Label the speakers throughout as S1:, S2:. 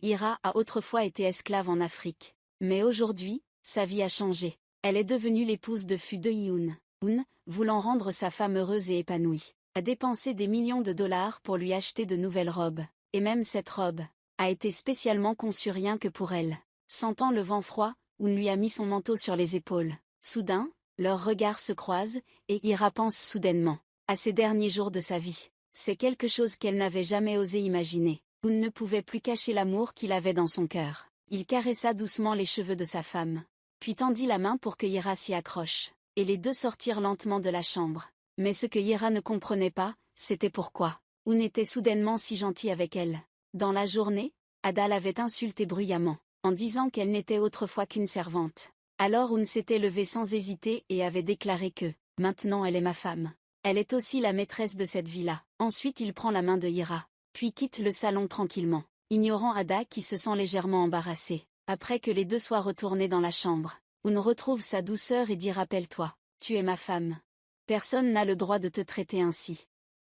S1: Ira a autrefois été esclave en Afrique. Mais aujourd'hui, sa vie a changé. Elle est devenue l'épouse de Fu de Yoon. Yoon, voulant rendre sa femme heureuse et épanouie, a dépensé des millions de dollars pour lui acheter de nouvelles robes. Et même cette robe a été spécialement conçue rien que pour elle. Sentant le vent froid, Yoon lui a mis son manteau sur les épaules. Soudain, leurs regards se croisent, et Ira pense soudainement à ces derniers jours de sa vie. C'est quelque chose qu'elle n'avait jamais osé imaginer. Yoon ne pouvait plus cacher l'amour qu'il avait dans son cœur. Il caressa doucement les cheveux de sa femme, puis tendit la main pour que Ira s'y accroche, et les deux sortirent lentement de la chambre. Mais ce que Ira ne comprenait pas, c'était pourquoi Yoon était soudainement si gentil avec elle. Dans la journée, Ada l'avait insultée bruyamment, en disant qu'elle n'était autrefois qu'une servante. Alors Yoon s'était levé sans hésiter et avait déclaré que « Maintenant elle est ma femme. Elle est aussi la maîtresse de cette villa ». Ensuite il prend la main de Ira, puis quitte le salon tranquillement, ignorant Ada qui se sent légèrement embarrassée. Après que les deux soient retournés dans la chambre, Yoon retrouve sa douceur et dit « Rappelle-toi, tu es ma femme. Personne n'a le droit de te traiter ainsi ».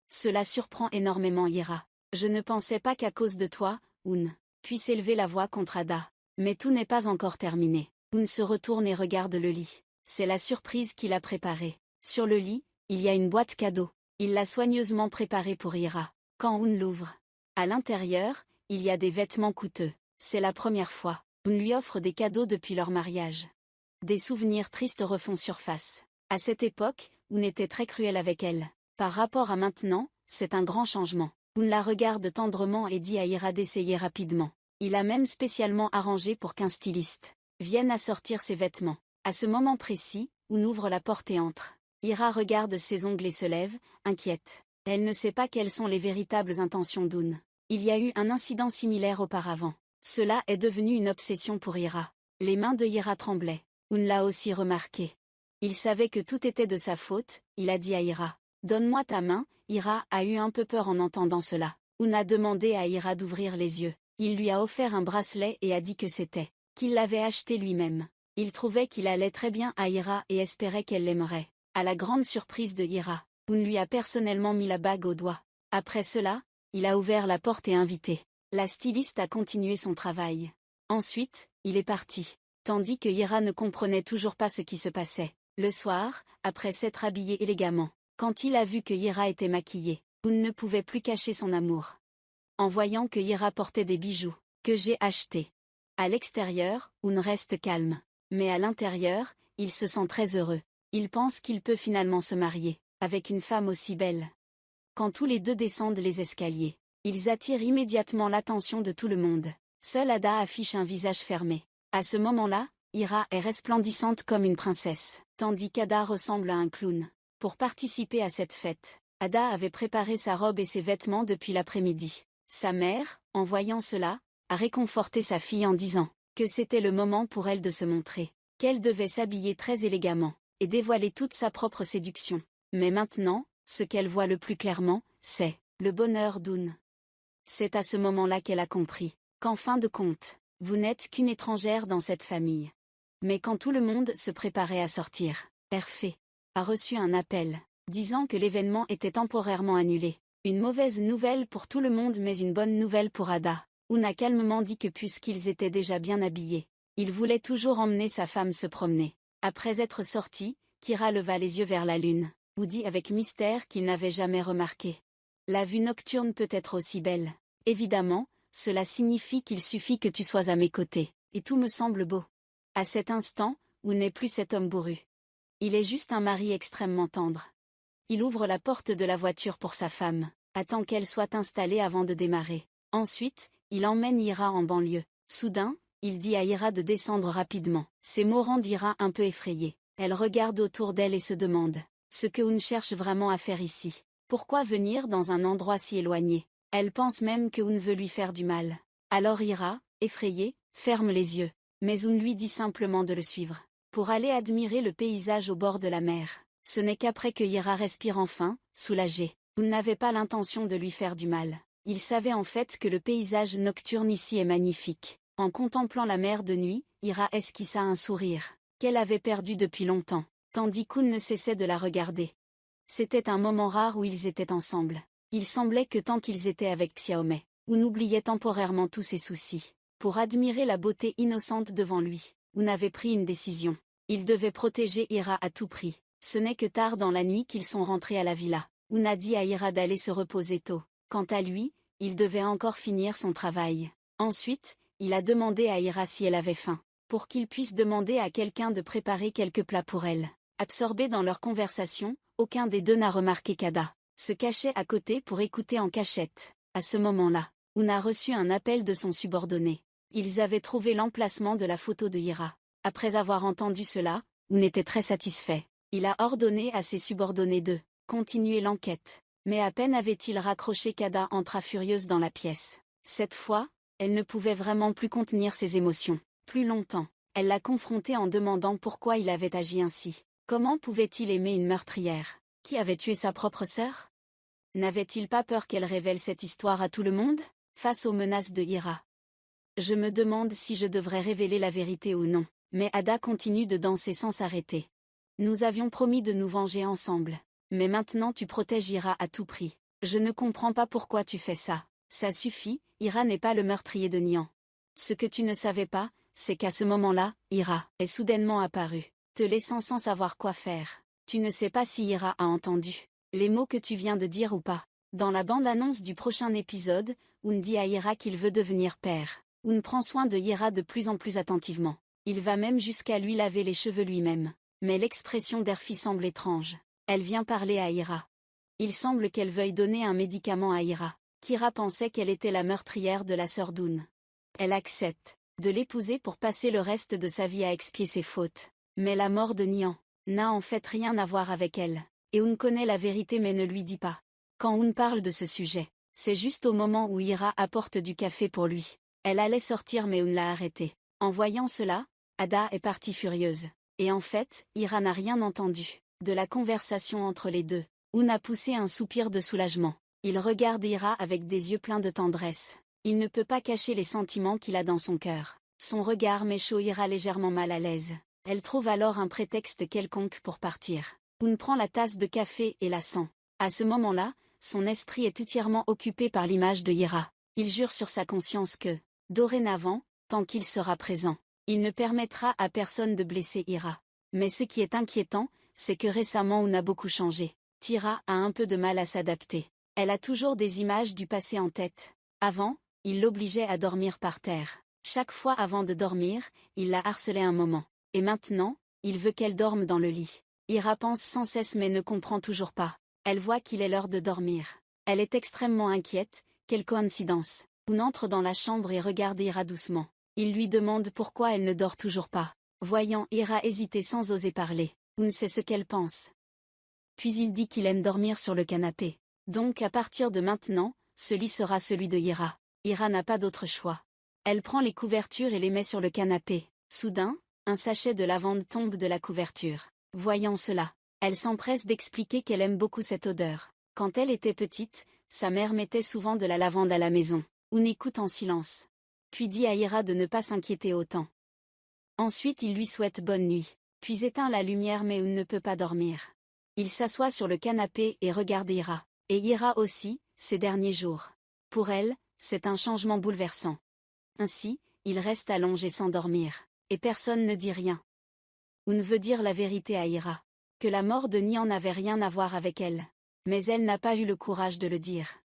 S1: Cela surprend énormément Ira. « Je ne pensais pas qu'à cause de toi, Yoon, puisse élever la voix contre Ada. Mais tout n'est pas encore terminé. » Yoon se retourne et regarde le lit. C'est la surprise qu'il a préparée. Sur le lit, il y a une boîte cadeau. Il l'a soigneusement préparée pour Ira. Quand Yoon l'ouvre, à l'intérieur, il y a des vêtements coûteux. C'est la première fois. Yoon lui offre des cadeaux depuis leur mariage. Des souvenirs tristes refont surface. À cette époque, Yoon était très cruel avec elle. Par rapport à maintenant, c'est un grand changement. Yoon la regarde tendrement et dit à Ira d'essayer rapidement. Il a même spécialement arrangé pour qu'un styliste vienne assortir ses vêtements. À ce moment précis, Yoon ouvre la porte et entre. Ira regarde ses ongles et se lève, inquiète. Elle ne sait pas quelles sont les véritables intentions d'Yoon. Il y a eu un incident similaire auparavant. Cela est devenu une obsession pour Ira. Les mains de Ira tremblaient. Yoon l'a aussi remarqué. Il savait que tout était de sa faute, il a dit à Ira. « Donne-moi ta main ». Ira a eu un peu peur en entendant cela. Yoon a demandé à Ira d'ouvrir les yeux. Il lui a offert un bracelet et a dit que c'était qu'il l'avait acheté lui-même. Il trouvait qu'il allait très bien à Ira et espérait qu'elle l'aimerait. À la grande surprise de Ira, Yoon lui a personnellement mis la bague au doigt. Après cela, il a ouvert la porte et invité. La styliste a continué son travail. Ensuite, il est parti, tandis que Ira ne comprenait toujours pas ce qui se passait. Le soir, après s'être habillé élégamment, quand il a vu que Ira était maquillée, Yoon ne pouvait plus cacher son amour. En voyant que Ira portait des bijoux que j'ai achetés. À l'extérieur, Yoon reste calme. Mais à l'intérieur, il se sent très heureux. Il pense qu'il peut finalement se marier avec une femme aussi belle. Quand tous les deux descendent les escaliers, ils attirent immédiatement l'attention de tout le monde. Seule Ada affiche un visage fermé. À ce moment-là, Ira est resplendissante comme une princesse, tandis qu'Ada ressemble à un clown. Pour participer à cette fête, Ada avait préparé sa robe et ses vêtements depuis l'après-midi. Sa mère, en voyant cela, a réconforté sa fille en disant que c'était le moment pour elle de se montrer, qu'elle devait s'habiller très élégamment, et dévoiler toute sa propre séduction. Mais maintenant, ce qu'elle voit le plus clairement, c'est le bonheur d'Yoon. C'est à ce moment-là qu'elle a compris qu'en fin de compte, vous n'êtes qu'une étrangère dans cette famille. Mais quand tout le monde se préparait à sortir, Herfé a reçu un appel, disant que l'événement était temporairement annulé. Une mauvaise nouvelle pour tout le monde mais une bonne nouvelle pour Ada. Yoon a calmement dit que puisqu'ils étaient déjà bien habillés, il voulait toujours emmener sa femme se promener. Après être sorti, Kira leva les yeux vers la lune, ou dit avec mystère qu'il n'avait jamais remarqué. La vue nocturne peut être aussi belle. Évidemment, cela signifie qu'il suffit que tu sois à mes côtés, et tout me semble beau. À cet instant, Yoon n'est plus cet homme bourru. Il est juste un mari extrêmement tendre. Il ouvre la porte de la voiture pour sa femme, attend qu'elle soit installée avant de démarrer. Ensuite, il emmène Ira en banlieue. Soudain, il dit à Ira de descendre rapidement. Ces mots rendent Ira un peu effrayée. Elle regarde autour d'elle et se demande ce que Yoon cherche vraiment à faire ici. Pourquoi venir dans un endroit si éloigné? Elle pense même que Yoon veut lui faire du mal. Alors Ira, effrayée, ferme les yeux. Mais Yoon lui dit simplement de le suivre, pour aller admirer le paysage au bord de la mer. Ce n'est qu'après que Ira respire enfin, soulagée. Yoon n'avait pas l'intention de lui faire du mal. Il savait en fait que le paysage nocturne ici est magnifique. En contemplant la mer de nuit, Ira esquissa un sourire, qu'elle avait perdu depuis longtemps, tandis qu'Yoon ne cessait de la regarder. C'était un moment rare où ils étaient ensemble. Il semblait que tant qu'ils étaient avec Xiaomei, Yoon oubliait temporairement tous ses soucis. Pour admirer la beauté innocente devant lui, Hoon avait pris une décision. Il devait protéger Ira à tout prix. Ce n'est que tard dans la nuit qu'ils sont rentrés à la villa. Hoon a dit à Ira d'aller se reposer tôt. Quant à lui, il devait encore finir son travail. Ensuite, il a demandé à Ira si elle avait faim, pour qu'il puisse demander à quelqu'un de préparer quelques plats pour elle. Absorbés dans leur conversation, aucun des deux n'a remarqué qu'Ada se cachait à côté pour écouter en cachette. À ce moment-là, Hoon a reçu un appel de son subordonné. Ils avaient trouvé l'emplacement de la photo de Ira. Après avoir entendu cela, Hoon était très satisfait. Il a ordonné à ses subordonnés de continuer l'enquête. Mais à peine avait-il raccroché qu'Ada entra furieuse dans la pièce. Cette fois, elle ne pouvait vraiment plus contenir ses émotions. Plus longtemps, elle l'a confronté en demandant pourquoi il avait agi ainsi. Comment pouvait-il aimer une meurtrière qui avait tué sa propre sœur? N'avait-il pas peur qu'elle révèle cette histoire à tout le monde, face aux menaces de Ira? Je me demande si je devrais révéler la vérité ou non. Mais Ada continue de danser sans s'arrêter. Nous avions promis de nous venger ensemble. Mais maintenant tu protèges Ira à tout prix. Je ne comprends pas pourquoi tu fais ça. Ça suffit, Ira n'est pas le meurtrier de Nian. Ce que tu ne savais pas, c'est qu'à ce moment-là, Ira est soudainement apparue, te laissant sans savoir quoi faire. Tu ne sais pas si Ira a entendu les mots que tu viens de dire ou pas. Dans la bande-annonce du prochain épisode, Hoon dit à Ira qu'il veut devenir père. Hoon prend soin de Ira de plus en plus attentivement. Il va même jusqu'à lui laver les cheveux lui-même. Mais l'expression d'Erfi semble étrange. Elle vient parler à Ira. Il semble qu'elle veuille donner un médicament à Ira. Kira pensait qu'elle était la meurtrière de la sœur d'Hoon. Elle accepte de l'épouser pour passer le reste de sa vie à expier ses fautes. Mais la mort de Nian n'a en fait rien à voir avec elle. Et Hoon connaît la vérité mais ne lui dit pas. Quand Hoon parle de ce sujet, c'est juste au moment où Ira apporte du café pour lui. Elle allait sortir mais Hoon l'a arrêtée. En voyant cela, Ada est partie furieuse. Et en fait, Ira n'a rien entendu de la conversation entre les deux. Hoon a poussé un soupir de soulagement. Il regarde Ira avec des yeux pleins de tendresse. Il ne peut pas cacher les sentiments qu'il a dans son cœur. Son regard met chaud Ira légèrement mal à l'aise. Elle trouve alors un prétexte quelconque pour partir. Hoon prend la tasse de café et la sent. À ce moment-là, son esprit est entièrement occupé par l'image de Ira. Il jure sur sa conscience que, dorénavant, tant qu'il sera présent, il ne permettra à personne de blesser Ira. Mais ce qui est inquiétant, c'est que récemment Hoon a beaucoup changé. Tira a un peu de mal à s'adapter. Elle a toujours des images du passé en tête. Avant, il l'obligeait à dormir par terre. Chaque fois avant de dormir, il la harcelait un moment. Et maintenant, il veut qu'elle dorme dans le lit. Ira pense sans cesse mais ne comprend toujours pas. Elle voit qu'il est l'heure de dormir. Elle est extrêmement inquiète. Quelle coïncidence. Hoon entre dans la chambre et regarde Ira doucement. Il lui demande pourquoi elle ne dort toujours pas. Voyant Ira hésiter sans oser parler, Hoon sait ce qu'elle pense. Puis il dit qu'il aime dormir sur le canapé. Donc à partir de maintenant, ce lit sera celui de Ira. Ira n'a pas d'autre choix. Elle prend les couvertures et les met sur le canapé. Soudain, un sachet de lavande tombe de la couverture. Voyant cela, elle s'empresse d'expliquer qu'elle aime beaucoup cette odeur. Quand elle était petite, sa mère mettait souvent de la lavande à la maison. Hoon écoute en silence. Puis dit à Ira de ne pas s'inquiéter autant. Ensuite il lui souhaite bonne nuit. Puis éteint la lumière mais Hoon ne peut pas dormir. Il s'assoit sur le canapé et regarde Ira. Et Ira aussi, ces derniers jours. Pour elle, c'est un changement bouleversant. Ainsi, il reste allongé sans dormir. Et personne ne dit rien. Hoon veut dire la vérité à Ira. Que la mort de Nian n'avait rien à voir avec elle. Mais elle n'a pas eu le courage de le dire.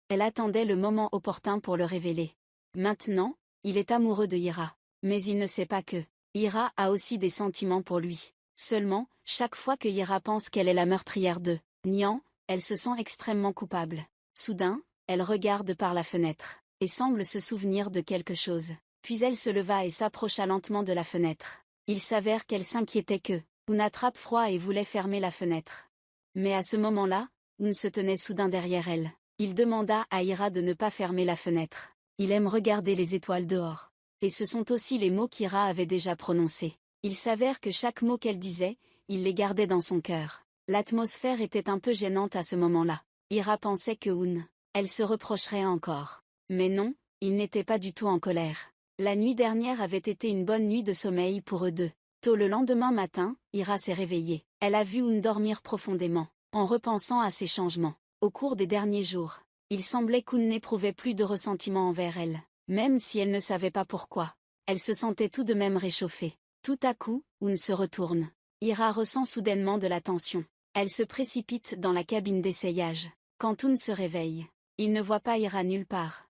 S1: Elle attendait le moment opportun pour le révéler. Maintenant, il est amoureux de Ira. Mais il ne sait pas que Ira a aussi des sentiments pour lui. Seulement, chaque fois que Ira pense qu'elle est la meurtrière de Nian, elle se sent extrêmement coupable. Soudain, elle regarde par la fenêtre, et semble se souvenir de quelque chose. Puis elle se leva et s'approcha lentement de la fenêtre. Il s'avère qu'elle s'inquiétait que Hoon attrape froid et voulait fermer la fenêtre. Mais à ce moment-là, Hoon se tenait soudain derrière elle. Il demanda à Ira de ne pas fermer la fenêtre. Il aime regarder les étoiles dehors. Et ce sont aussi les mots qu'Ira avait déjà prononcés. Il s'avère que chaque mot qu'elle disait, il les gardait dans son cœur. L'atmosphère était un peu gênante à ce moment-là. Ira pensait que Hoon, elle se reprocherait encore. Mais non, il n'était pas du tout en colère. La nuit dernière avait été une bonne nuit de sommeil pour eux deux. Tôt le lendemain matin, Ira s'est réveillée. Elle a vu Hoon dormir profondément, en repensant à ses changements. Au cours des derniers jours, il semblait qu'Hoon n'éprouvait plus de ressentiment envers elle. Même si elle ne savait pas pourquoi, elle se sentait tout de même réchauffée. Tout à coup, Hoon se retourne. Ira ressent soudainement de la tension. Elle se précipite dans la cabine d'essayage. Quand Hoon se réveille, il ne voit pas Ira nulle part.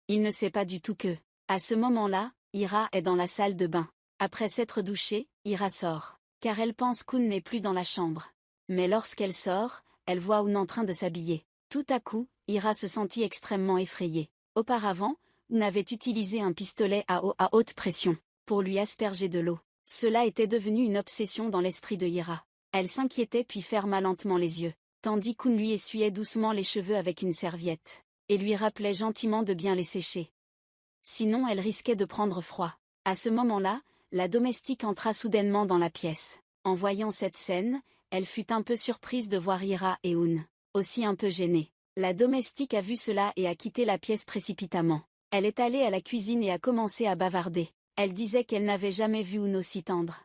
S1: Il ne sait pas du tout que, à ce moment-là, Ira est dans la salle de bain. Après s'être douchée, Ira sort, car elle pense qu'Hoon n'est plus dans la chambre. Mais lorsqu'elle sort, elle voit Hoon en train de s'habiller. Tout à coup, Ira se sentit extrêmement effrayée. Auparavant, Hoon avait utilisé un pistolet à eau à haute pression pour lui asperger de l'eau. Cela était devenu une obsession dans l'esprit de Ira. Elle s'inquiétait puis ferma lentement les yeux, tandis qu'Hoon lui essuyait doucement les cheveux avec une serviette, et lui rappelait gentiment de bien les sécher. Sinon elle risquait de prendre froid. À ce moment-là, la domestique entra soudainement dans la pièce. En voyant cette scène, elle fut un peu surprise de voir Ira et Hoon, aussi un peu gênée. La domestique a vu cela et a quitté la pièce précipitamment. Elle est allée à la cuisine et a commencé à bavarder. Elle disait qu'elle n'avait jamais vu Hoon aussi tendre.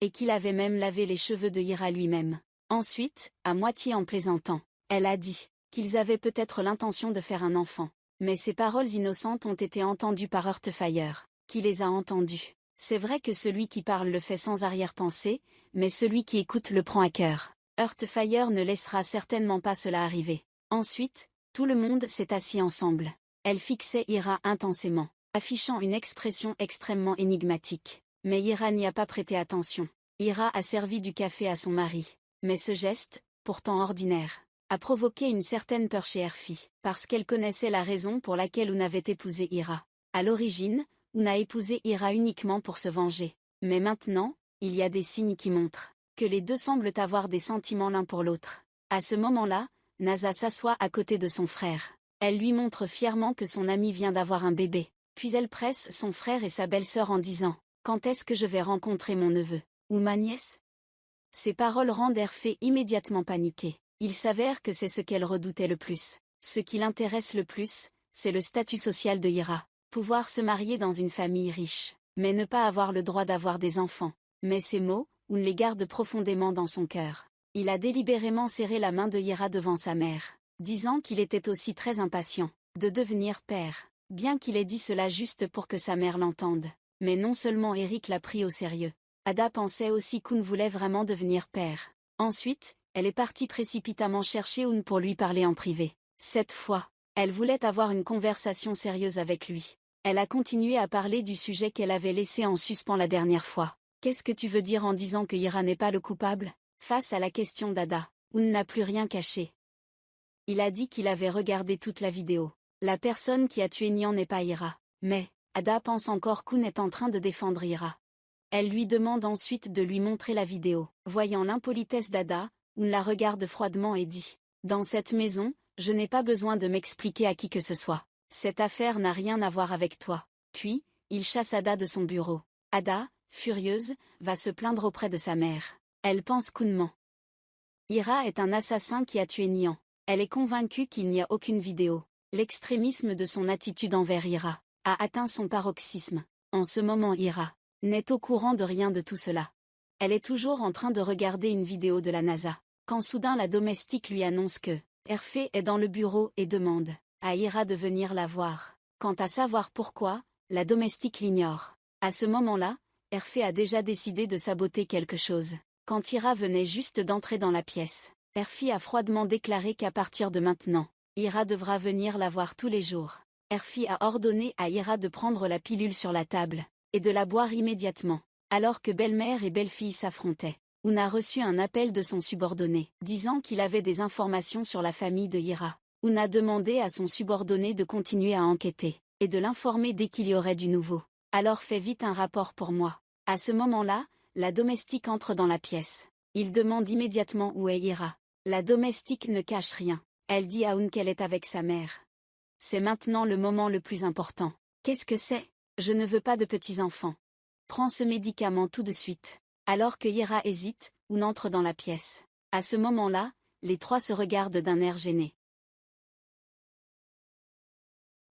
S1: Et qu'il avait même lavé les cheveux de Ira lui-même. Ensuite, à moitié en plaisantant, elle a dit qu'ils avaient peut-être l'intention de faire un enfant. Mais ces paroles innocentes ont été entendues par Heartfire, qui les a entendues. C'est vrai que celui qui parle le fait sans arrière-pensée, mais celui qui écoute le prend à cœur. Heartfire ne laissera certainement pas cela arriver. Ensuite, tout le monde s'est assis ensemble. Elle fixait Ira intensément, affichant une expression extrêmement énigmatique. Mais Ira n'y a pas prêté attention. Ira a servi du café à son mari. Mais ce geste, pourtant ordinaire, a provoqué une certaine peur chez Erfi, parce qu'elle connaissait la raison pour laquelle Hoon avait épousé Ira. À l'origine, Hoon a épousé Ira uniquement pour se venger. Mais maintenant, il y a des signes qui montrent que les deux semblent avoir des sentiments l'un pour l'autre. À ce moment-là, Naza s'assoit à côté de son frère. Elle lui montre fièrement que son ami vient d'avoir un bébé. Puis elle presse son frère et sa belle-sœur en disant « Quand est-ce que je vais rencontrer mon neveu, ou ma nièce ?» Ces paroles rendent Erfi immédiatement paniquée. Il s'avère que c'est ce qu'elle redoutait le plus. Ce qui l'intéresse le plus, c'est le statut social de Ira. Pouvoir se marier dans une famille riche, mais ne pas avoir le droit d'avoir des enfants. Mais ces mots, Hoon les garde profondément dans son cœur. Il a délibérément serré la main de Ira devant sa mère, disant qu'il était aussi très impatient de devenir père, bien qu'il ait dit cela juste pour que sa mère l'entende. Mais non seulement Eric l'a pris au sérieux. Ada pensait aussi qu'Hoon voulait vraiment devenir père. Ensuite, elle est partie précipitamment chercher Hoon pour lui parler en privé. Cette fois, elle voulait avoir une conversation sérieuse avec lui. Elle a continué à parler du sujet qu'elle avait laissé en suspens la dernière fois. Qu'est-ce que tu veux dire en disant que Ira n'est pas le coupable? Face à la question d'Ada, Hoon n'a plus rien caché. Il a dit qu'il avait regardé toute la vidéo. La personne qui a tué Nian n'est pas Ira. Mais, Ada pense encore qu'Hoon est en train de défendre Ira. Elle lui demande ensuite de lui montrer la vidéo. Voyant l'impolitesse d'Ada, Hoon la regarde froidement et dit « Dans cette maison, je n'ai pas besoin de m'expliquer à qui que ce soit. Cette affaire n'a rien à voir avec toi. » Puis, il chasse Ada de son bureau. Ada, furieuse, va se plaindre auprès de sa mère. Elle pense qu'Hoon ment. Ira est un assassin qui a tué Nian. Elle est convaincue qu'il n'y a aucune vidéo. L'extrémisme de son attitude envers Ira a atteint son paroxysme. En ce moment Ira n'est au courant de rien de tout cela. Elle est toujours en train de regarder une vidéo de la NASA, quand soudain la domestique lui annonce que Erfi est dans le bureau et demande à Ira de venir la voir. Quant à savoir pourquoi, la domestique l'ignore. À ce moment-là, Erfi a déjà décidé de saboter quelque chose. Quand Ira venait juste d'entrer dans la pièce, Erfi a froidement déclaré qu'à partir de maintenant, Ira devra venir la voir tous les jours. Erfi a ordonné à Ira de prendre la pilule sur la table et de la boire immédiatement. Alors que belle-mère et belle-fille s'affrontaient, Hoon a reçu un appel de son subordonné, disant qu'il avait des informations sur la famille de Ira. Hoon a demandé à son subordonné de continuer à enquêter, et de l'informer dès qu'il y aurait du nouveau. Alors fais vite un rapport pour moi. À ce moment-là, la domestique entre dans la pièce. Il demande immédiatement où est Ira. La domestique ne cache rien. Elle dit à Hoon qu'elle est avec sa mère. C'est maintenant le moment le plus important. Qu'est-ce que c'est? Je ne veux pas de petits-enfants. Prends ce médicament tout de suite. Alors que Ira hésite, Hoon entre dans la pièce. À ce moment-là, les trois se regardent d'un air gêné.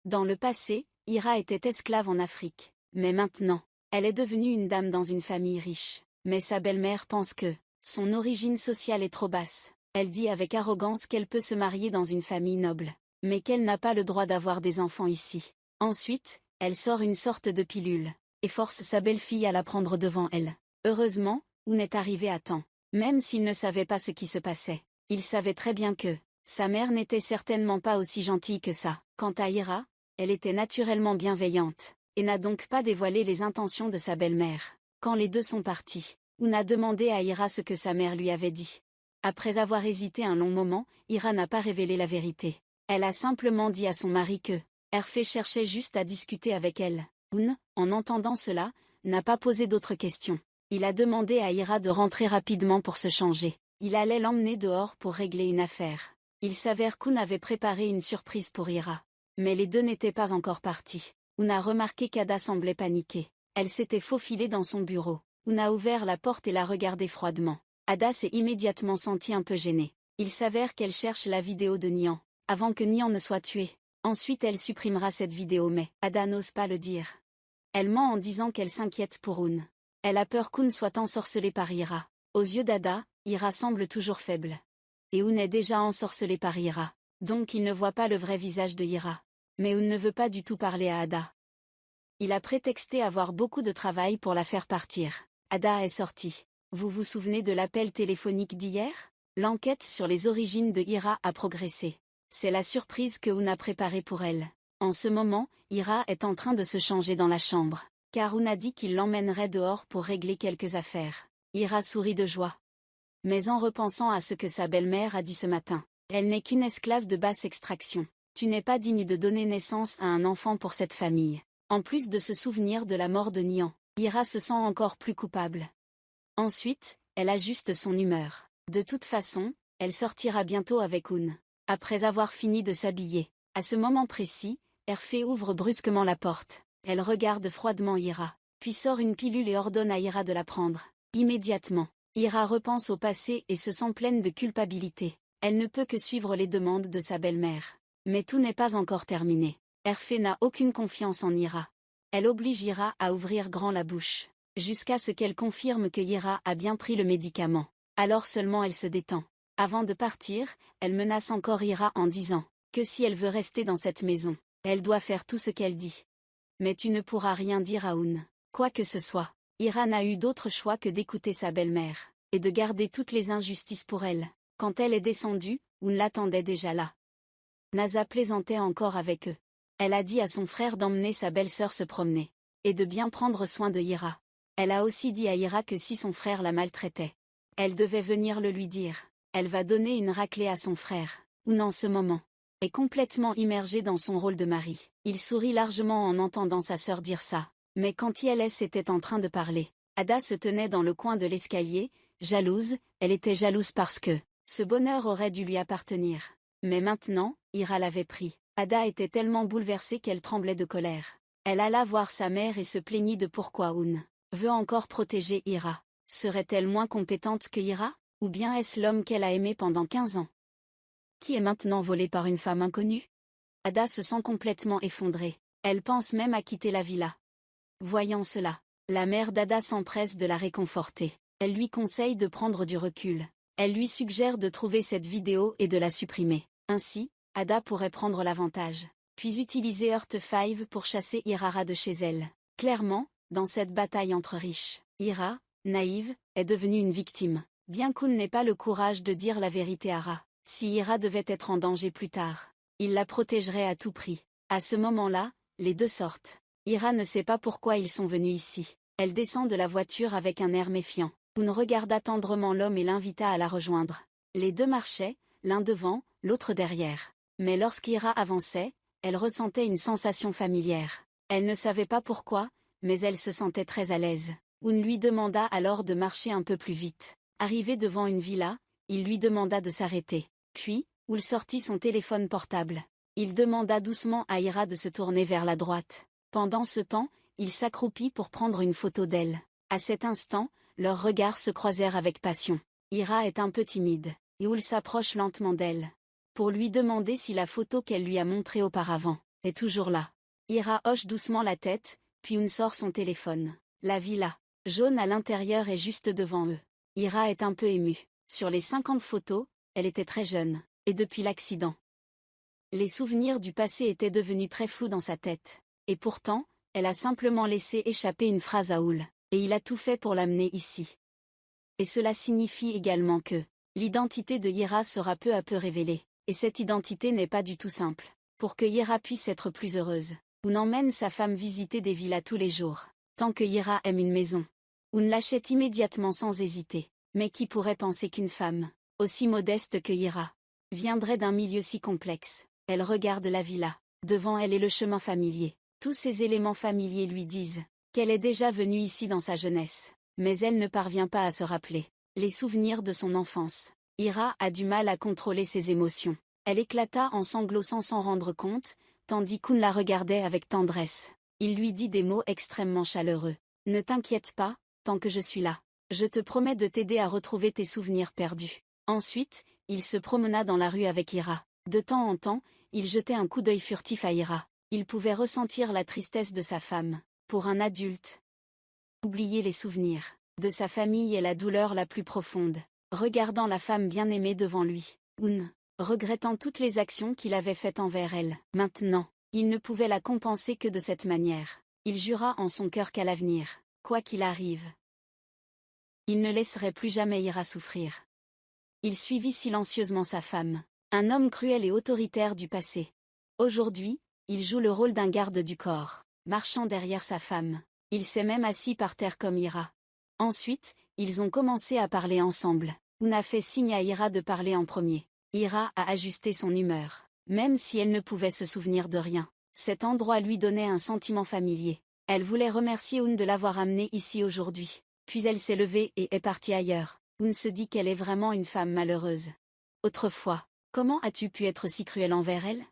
S1: Dans le passé, Ira était esclave en Afrique. Mais maintenant, elle est devenue une dame dans une famille riche. Mais sa belle-mère pense que son origine sociale est trop basse. Elle dit avec arrogance qu'elle peut se marier dans une famille noble, mais qu'elle n'a pas le droit d'avoir des enfants ici. Ensuite, Elle sort une sorte de pilule, et force sa belle-fille à la prendre devant elle. Heureusement, Hoon est arrivé à temps. Même s'il ne savait pas ce qui se passait, il savait très bien que sa mère n'était certainement pas aussi gentille que ça. Quant à Ira, elle était naturellement bienveillante, et n'a donc pas dévoilé les intentions de sa belle-mère. Quand les deux sont partis, Hoon a demandé à Ira ce que sa mère lui avait dit. Après avoir hésité un long moment, Ira n'a pas révélé la vérité. Elle a simplement dit à son mari que Hervé cherchait juste à discuter avec elle. Hoon, en entendant cela, n'a pas posé d'autres questions. Il a demandé à Ira de rentrer rapidement pour se changer. Il allait l'emmener dehors pour régler une affaire. Il s'avère qu'Hoon avait préparé une surprise pour Ira. Mais les deux n'étaient pas encore partis. Hoon a remarqué qu'Ada semblait paniquer. Elle s'était faufilée dans son bureau. Hoon a ouvert la porte et l'a regardée froidement. Ada s'est immédiatement sentie un peu gênée. Il s'avère qu'elle cherche la vidéo de Nian, avant que Nian ne soit tué. Ensuite elle supprimera cette vidéo mais Ada n'ose pas le dire. Elle ment en disant qu'elle s'inquiète pour Hoon. Elle a peur qu'Hoon soit ensorcelé par Ira. Aux yeux d'Ada, Ira semble toujours faible. Et Hoon est déjà ensorcelé par Ira. Donc il ne voit pas le vrai visage de Ira. Mais Hoon ne veut pas du tout parler à Ada. Il a prétexté avoir beaucoup de travail pour la faire partir. Ada est sortie. Vous vous souvenez de l'appel téléphonique d'hier? L'enquête sur les origines de Ira a progressé. C'est la surprise que Hoon a préparée pour elle. En ce moment, Ira est en train de se changer dans la chambre. Car Hoon a dit qu'il l'emmènerait dehors pour régler quelques affaires. Ira sourit de joie. Mais en repensant à ce que sa belle-mère a dit ce matin, elle n'est qu'une esclave de basse extraction. Tu n'es pas digne de donner naissance à un enfant pour cette famille. En plus de se souvenir de la mort de Nian, Ira se sent encore plus coupable. Ensuite, elle ajuste son humeur. De toute façon, elle sortira bientôt avec Hoon. Après avoir fini de s'habiller. À ce moment précis, Hervé ouvre brusquement la porte. Elle regarde froidement Ira, puis sort une pilule et ordonne à Ira de la prendre. Immédiatement, Ira repense au passé et se sent pleine de culpabilité. Elle ne peut que suivre les demandes de sa belle-mère. Mais tout n'est pas encore terminé. Hervé n'a aucune confiance en Ira. Elle oblige Ira à ouvrir grand la bouche, jusqu'à ce qu'elle confirme que Ira a bien pris le médicament. Alors seulement elle se détend. Avant de partir, elle menace encore Ira en disant que si elle veut rester dans cette maison, elle doit faire tout ce qu'elle dit. Mais tu ne pourras rien dire à Hoon. Quoi que ce soit, Ira n'a eu d'autre choix que d'écouter sa belle-mère, et de garder toutes les injustices pour elle. Quand elle est descendue, Hoon l'attendait déjà là. Naza plaisantait encore avec eux. Elle a dit à son frère d'emmener sa belle-sœur se promener, et de bien prendre soin de Ira. Elle a aussi dit à Ira que si son frère la maltraitait, elle devait venir le lui dire. Elle va donner une raclée à son frère. Hoon en ce moment est complètement immergé dans son rôle de mari. Il sourit largement en entendant sa sœur dire ça. Mais quand ILS était en train de parler, Ada se tenait dans le coin de l'escalier, jalouse. Elle était jalouse parce que ce bonheur aurait dû lui appartenir. Mais maintenant, Ira l'avait pris. Ada était tellement bouleversée qu'elle tremblait de colère. Elle alla voir sa mère et se plaignit de pourquoi Hoon veut encore protéger Ira. Serait-elle moins compétente que Ira? Ou bien est-ce l'homme qu'elle a aimé pendant 15 ans? Qui est maintenant volé par une femme inconnue? Ada se sent complètement effondrée. Elle pense même à quitter la villa. Voyant cela, la mère d'Ada s'empresse de la réconforter. Elle lui conseille de prendre du recul. Elle lui suggère de trouver cette vidéo et de la supprimer. Ainsi, Ada pourrait prendre l'avantage, puis utiliser Earth 5 pour chasser Ira de chez elle. Clairement, dans cette bataille entre riches, Ira, naïve, est devenue une victime. Bien qu'Hoon n'ait pas le courage de dire la vérité à Ra, si Ira devait être en danger plus tard, il la protégerait à tout prix. À ce moment-là, les deux sortent. Ira ne sait pas pourquoi ils sont venus ici. Elle descend de la voiture avec un air méfiant. Hoon regarda tendrement l'homme et l'invita à la rejoindre. Les deux marchaient, l'un devant, l'autre derrière. Mais lorsqu'Ira avançait, elle ressentait une sensation familière. Elle ne savait pas pourquoi, mais elle se sentait très à l'aise. Hoon lui demanda alors de marcher un peu plus vite. Arrivé devant une villa, il lui demanda de s'arrêter. Puis, Hoon sortit son téléphone portable. Il demanda doucement à Ira de se tourner vers la droite. Pendant ce temps, il s'accroupit pour prendre une photo d'elle. À cet instant, leurs regards se croisèrent avec passion. Ira est un peu timide, et Hoon s'approche lentement d'elle, pour lui demander si la photo qu'elle lui a montrée auparavant est toujours là. Ira hoche doucement la tête, puis Hoon sort son téléphone. La villa, jaune à l'intérieur est juste devant eux. Ira est un peu émue. Sur les 50 photos, elle était très jeune, et depuis l'accident. Les souvenirs du passé étaient devenus très flous dans sa tête. Et pourtant, elle a simplement laissé échapper une phrase à Oul, et il a tout fait pour l'amener ici. Et cela signifie également que l'identité de Ira sera peu à peu révélée, et cette identité n'est pas du tout simple. Pour que Ira puisse être plus heureuse, Oun emmène sa femme visiter des villas tous les jours. Tant que Ira aime une maison, Oun l'achète immédiatement sans hésiter. Mais qui pourrait penser qu'une femme, aussi modeste que Ira, viendrait d'un milieu si complexe? Elle regarde la villa. Devant elle est le chemin familier. Tous ces éléments familiers lui disent qu'elle est déjà venue ici dans sa jeunesse. Mais elle ne parvient pas à se rappeler les souvenirs de son enfance. Ira a du mal à contrôler ses émotions. Elle éclata en sanglots sans s'en rendre compte, tandis qu'Oun la regardait avec tendresse. Il lui dit des mots extrêmement chaleureux. « Ne t'inquiète pas, tant que je suis là. Je te promets de t'aider à retrouver tes souvenirs perdus. » Ensuite, il se promena dans la rue avec Ira. De temps en temps, il jetait un coup d'œil furtif à Ira. Il pouvait ressentir la tristesse de sa femme. Pour un adulte, oublier les souvenirs de sa famille est la douleur la plus profonde. Regardant la femme bien-aimée devant lui, Oun, regrettant toutes les actions qu'il avait faites envers elle. Maintenant, il ne pouvait la compenser que de cette manière. Il jura en son cœur qu'à l'avenir, quoi qu'il arrive, il ne laisserait plus jamais Ira souffrir. Il suivit silencieusement sa femme, un homme cruel et autoritaire du passé. Aujourd'hui, il joue le rôle d'un garde du corps, marchant derrière sa femme. Il s'est même assis par terre comme Ira. Ensuite, ils ont commencé à parler ensemble. Oun a fait signe à Ira de parler en premier. Ira a ajusté son humeur, même si elle ne pouvait se souvenir de rien. Cet endroit lui donnait un sentiment familier. Elle voulait remercier Oun de l'avoir amenée ici aujourd'hui. Puis elle s'est levée et est partie ailleurs. Oun se dit qu'elle est vraiment une femme malheureuse. Autrefois, comment as-tu pu être si cruel envers elle?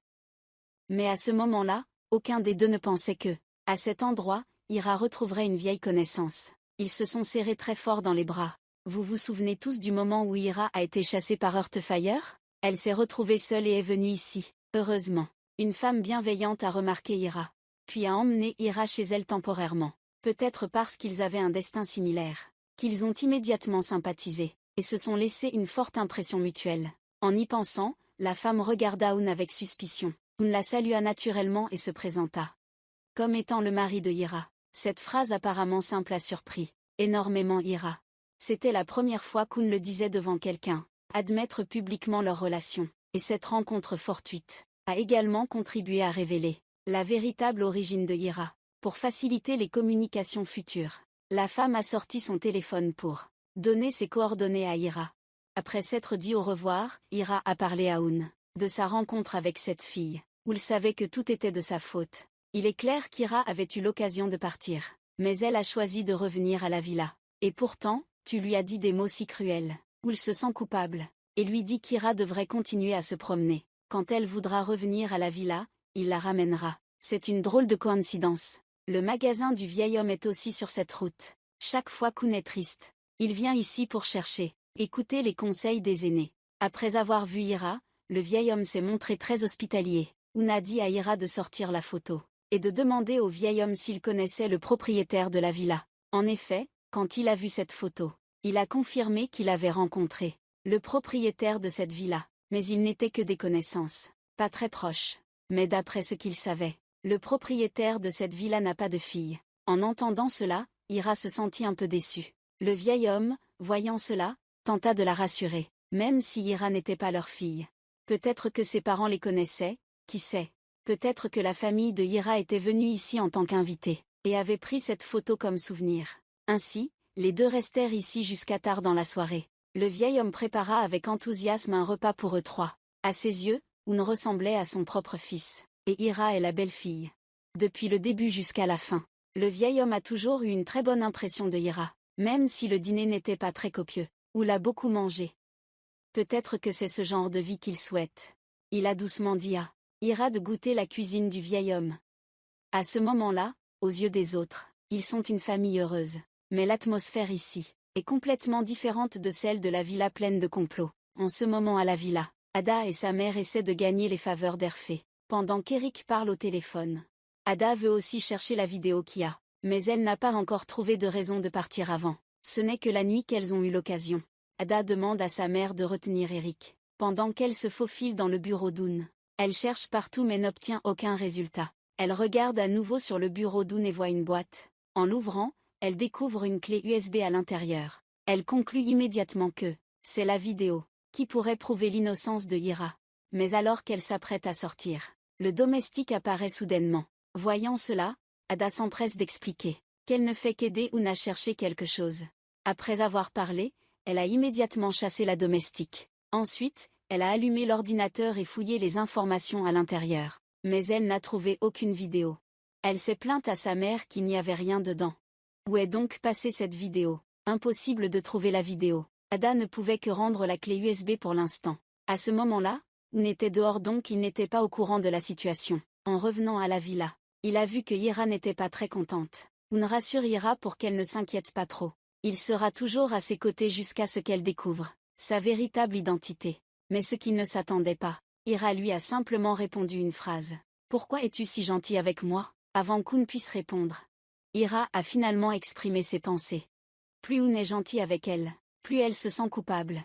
S1: Mais à ce moment-là, aucun des deux ne pensait que, à cet endroit, Ira retrouverait une vieille connaissance. Ils se sont serrés très fort dans les bras. Vous vous souvenez tous du moment où Ira a été chassée par Heartfire? Elle s'est retrouvée seule et est venue ici. Heureusement, une femme bienveillante a remarqué Ira, puis a emmené Ira chez elle temporairement. Peut-être parce qu'ils avaient un destin similaire, qu'ils ont immédiatement sympathisé, et se sont laissé une forte impression mutuelle. En y pensant, la femme regarda Oun avec suspicion. Oun la salua naturellement et se présenta comme étant le mari de Ira. Cette phrase apparemment simple a surpris énormément Ira. C'était la première fois qu'Oun le disait devant quelqu'un. Admettre publiquement leur relation, et cette rencontre fortuite, a également contribué à révéler la véritable origine de Ira. Pour faciliter les communications futures, la femme a sorti son téléphone pour donner ses coordonnées à Ira. Après s'être dit au revoir, Ira a parlé à Oun de sa rencontre avec cette fille. Oun savait que tout était de sa faute. Il est clair qu'Ira avait eu l'occasion de partir, mais elle a choisi de revenir à la villa. Et pourtant, tu lui as dit des mots si cruels. Oun se sent coupable, et lui dit qu'Ira devrait continuer à se promener. Quand elle voudra revenir à la villa, il la ramènera. C'est une drôle de coïncidence. Le magasin du vieil homme est aussi sur cette route. Chaque fois qu'Oun est triste, il vient ici pour chercher, écouter les conseils des aînés. Après avoir vu Ira, le vieil homme s'est montré très hospitalier. Oun a dit à Ira de sortir la photo, et de demander au vieil homme s'il connaissait le propriétaire de la villa. En effet, quand il a vu cette photo, il a confirmé qu'il avait rencontré le propriétaire de cette villa, mais ils n'étaient que des connaissances, pas très proches. Mais d'après ce qu'il savait, le propriétaire de cette villa n'a pas de fille. En entendant cela, Ira se sentit un peu déçue. Le vieil homme, voyant cela, tenta de la rassurer, même si Ira n'était pas leur fille. Peut-être que ses parents les connaissaient, qui sait. Peut-être que la famille de Ira était venue ici en tant qu'invitée, et avait pris cette photo comme souvenir. Ainsi, les deux restèrent ici jusqu'à tard dans la soirée. Le vieil homme prépara avec enthousiasme un repas pour eux trois. À ses yeux, Oun ressemblait à son propre fils, et Ira est la belle-fille. Depuis le début jusqu'à la fin, le vieil homme a toujours eu une très bonne impression de Ira, même si le dîner n'était pas très copieux. Oun a beaucoup mangé. Peut-être que c'est ce genre de vie qu'il souhaite. Il a doucement dit à Ira de goûter la cuisine du vieil homme. À ce moment-là, aux yeux des autres, ils sont une famille heureuse. Mais l'atmosphère ici est complètement différente de celle de la villa pleine de complots. En ce moment à la villa, Ada et sa mère essaient de gagner les faveurs d'Herfé, pendant qu'Eric parle au téléphone. Ada veut aussi chercher la vidéo Kia, mais elle n'a pas encore trouvé de raison de partir avant. Ce n'est que la nuit qu'elles ont eu l'occasion. Ada demande à sa mère de retenir Eric, pendant qu'elle se faufile dans le bureau d'Oun. Elle cherche partout mais n'obtient aucun résultat. Elle regarde à nouveau sur le bureau d'Oun et voit une boîte. En l'ouvrant, elle découvre une clé USB à l'intérieur. Elle conclut immédiatement que c'est la vidéo qui pourrait prouver l'innocence de Ira. Mais alors qu'elle s'apprête à sortir, le domestique apparaît soudainement. Voyant cela, Ada s'empresse d'expliquer qu'elle ne fait qu'aider Oun à chercher quelque chose. Après avoir parlé, elle a immédiatement chassé la domestique. Ensuite, elle a allumé l'ordinateur et fouillé les informations à l'intérieur. Mais elle n'a trouvé aucune vidéo. Elle s'est plainte à sa mère qu'il n'y avait rien dedans. Où est donc passée cette vidéo? Impossible de trouver la vidéo. Ada ne pouvait que rendre la clé USB pour l'instant. À ce moment-là, Oun était dehors donc il n'était pas au courant de la situation. En revenant à la villa, il a vu que Ira n'était pas très contente. Oun rassure Ira pour qu'elle ne s'inquiète pas trop. Il sera toujours à ses côtés jusqu'à ce qu'elle découvre sa véritable identité. Mais ce qu'il ne s'attendait pas, Ira lui a simplement répondu une phrase. « Pourquoi es-tu si gentil avec moi ?» Avant qu'Oun puisse répondre. Ira a finalement exprimé ses pensées. Plus Oun est gentil avec elle, plus elle se sent coupable.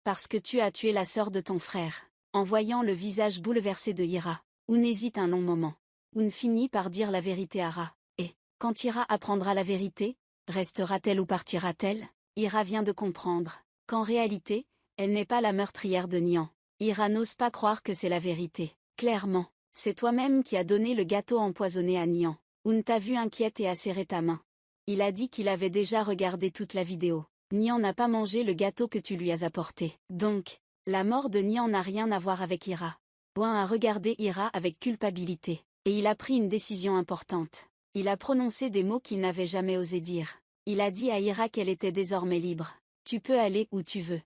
S1: Parce que tu as tué la sœur de ton frère. En voyant le visage bouleversé de Ira, Oun hésite un long moment. Oun finit par dire la vérité à Ra. Et, quand Ira apprendra la vérité, restera-t-elle ou partira-t-elle? Ira vient de comprendre qu'en réalité, elle n'est pas la meurtrière de Nian. Ira n'ose pas croire que c'est la vérité. Clairement, c'est toi-même qui as donné le gâteau empoisonné à Nian. Oun t'a vu inquiète et a serré ta main. Il a dit qu'il avait déjà regardé toute la vidéo. Nian n'a pas mangé le gâteau que tu lui as apporté. Donc, la mort de Nian n'a rien à voir avec Ira. Oun a regardé Ira avec culpabilité. Et il a pris une décision importante. Il a prononcé des mots qu'il n'avait jamais osé dire. Il a dit à Ira qu'elle était désormais libre. Tu peux aller où tu veux.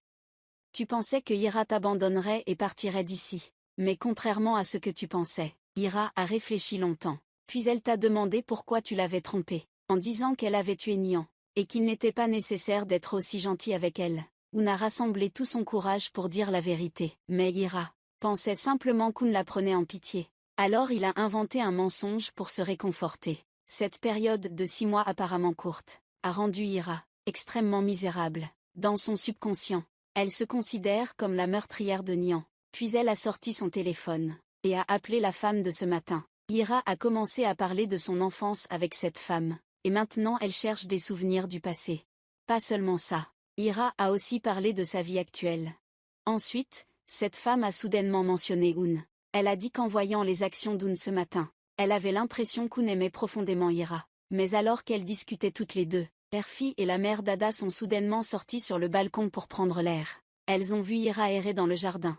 S1: Tu pensais que Ira t'abandonnerait et partirait d'ici. Mais contrairement à ce que tu pensais, Ira a réfléchi longtemps. Puis elle t'a demandé pourquoi tu l'avais trompée, en disant qu'elle avait tué Nian, et qu'il n'était pas nécessaire d'être aussi gentil avec elle. Oun a rassemblé tout son courage pour dire la vérité. Mais Ira pensait simplement qu'Oun la prenait en pitié. Alors il a inventé un mensonge pour se réconforter. Cette période de 6 mois apparemment courte a rendu Ira extrêmement misérable. Dans son subconscient, elle se considère comme la meurtrière de Nian. Puis elle a sorti son téléphone et a appelé la femme de ce matin. Ira a commencé à parler de son enfance avec cette femme, et maintenant elle cherche des souvenirs du passé. Pas seulement ça, Ira a aussi parlé de sa vie actuelle. Ensuite, cette femme a soudainement mentionné Oun. Elle a dit qu'en voyant les actions d'Oun ce matin, elle avait l'impression qu'Oun aimait profondément Ira. Mais alors qu'elles discutaient toutes les deux, Erfi et la mère d'Ada sont soudainement sorties sur le balcon pour prendre l'air. Elles ont vu Ira errer dans le jardin.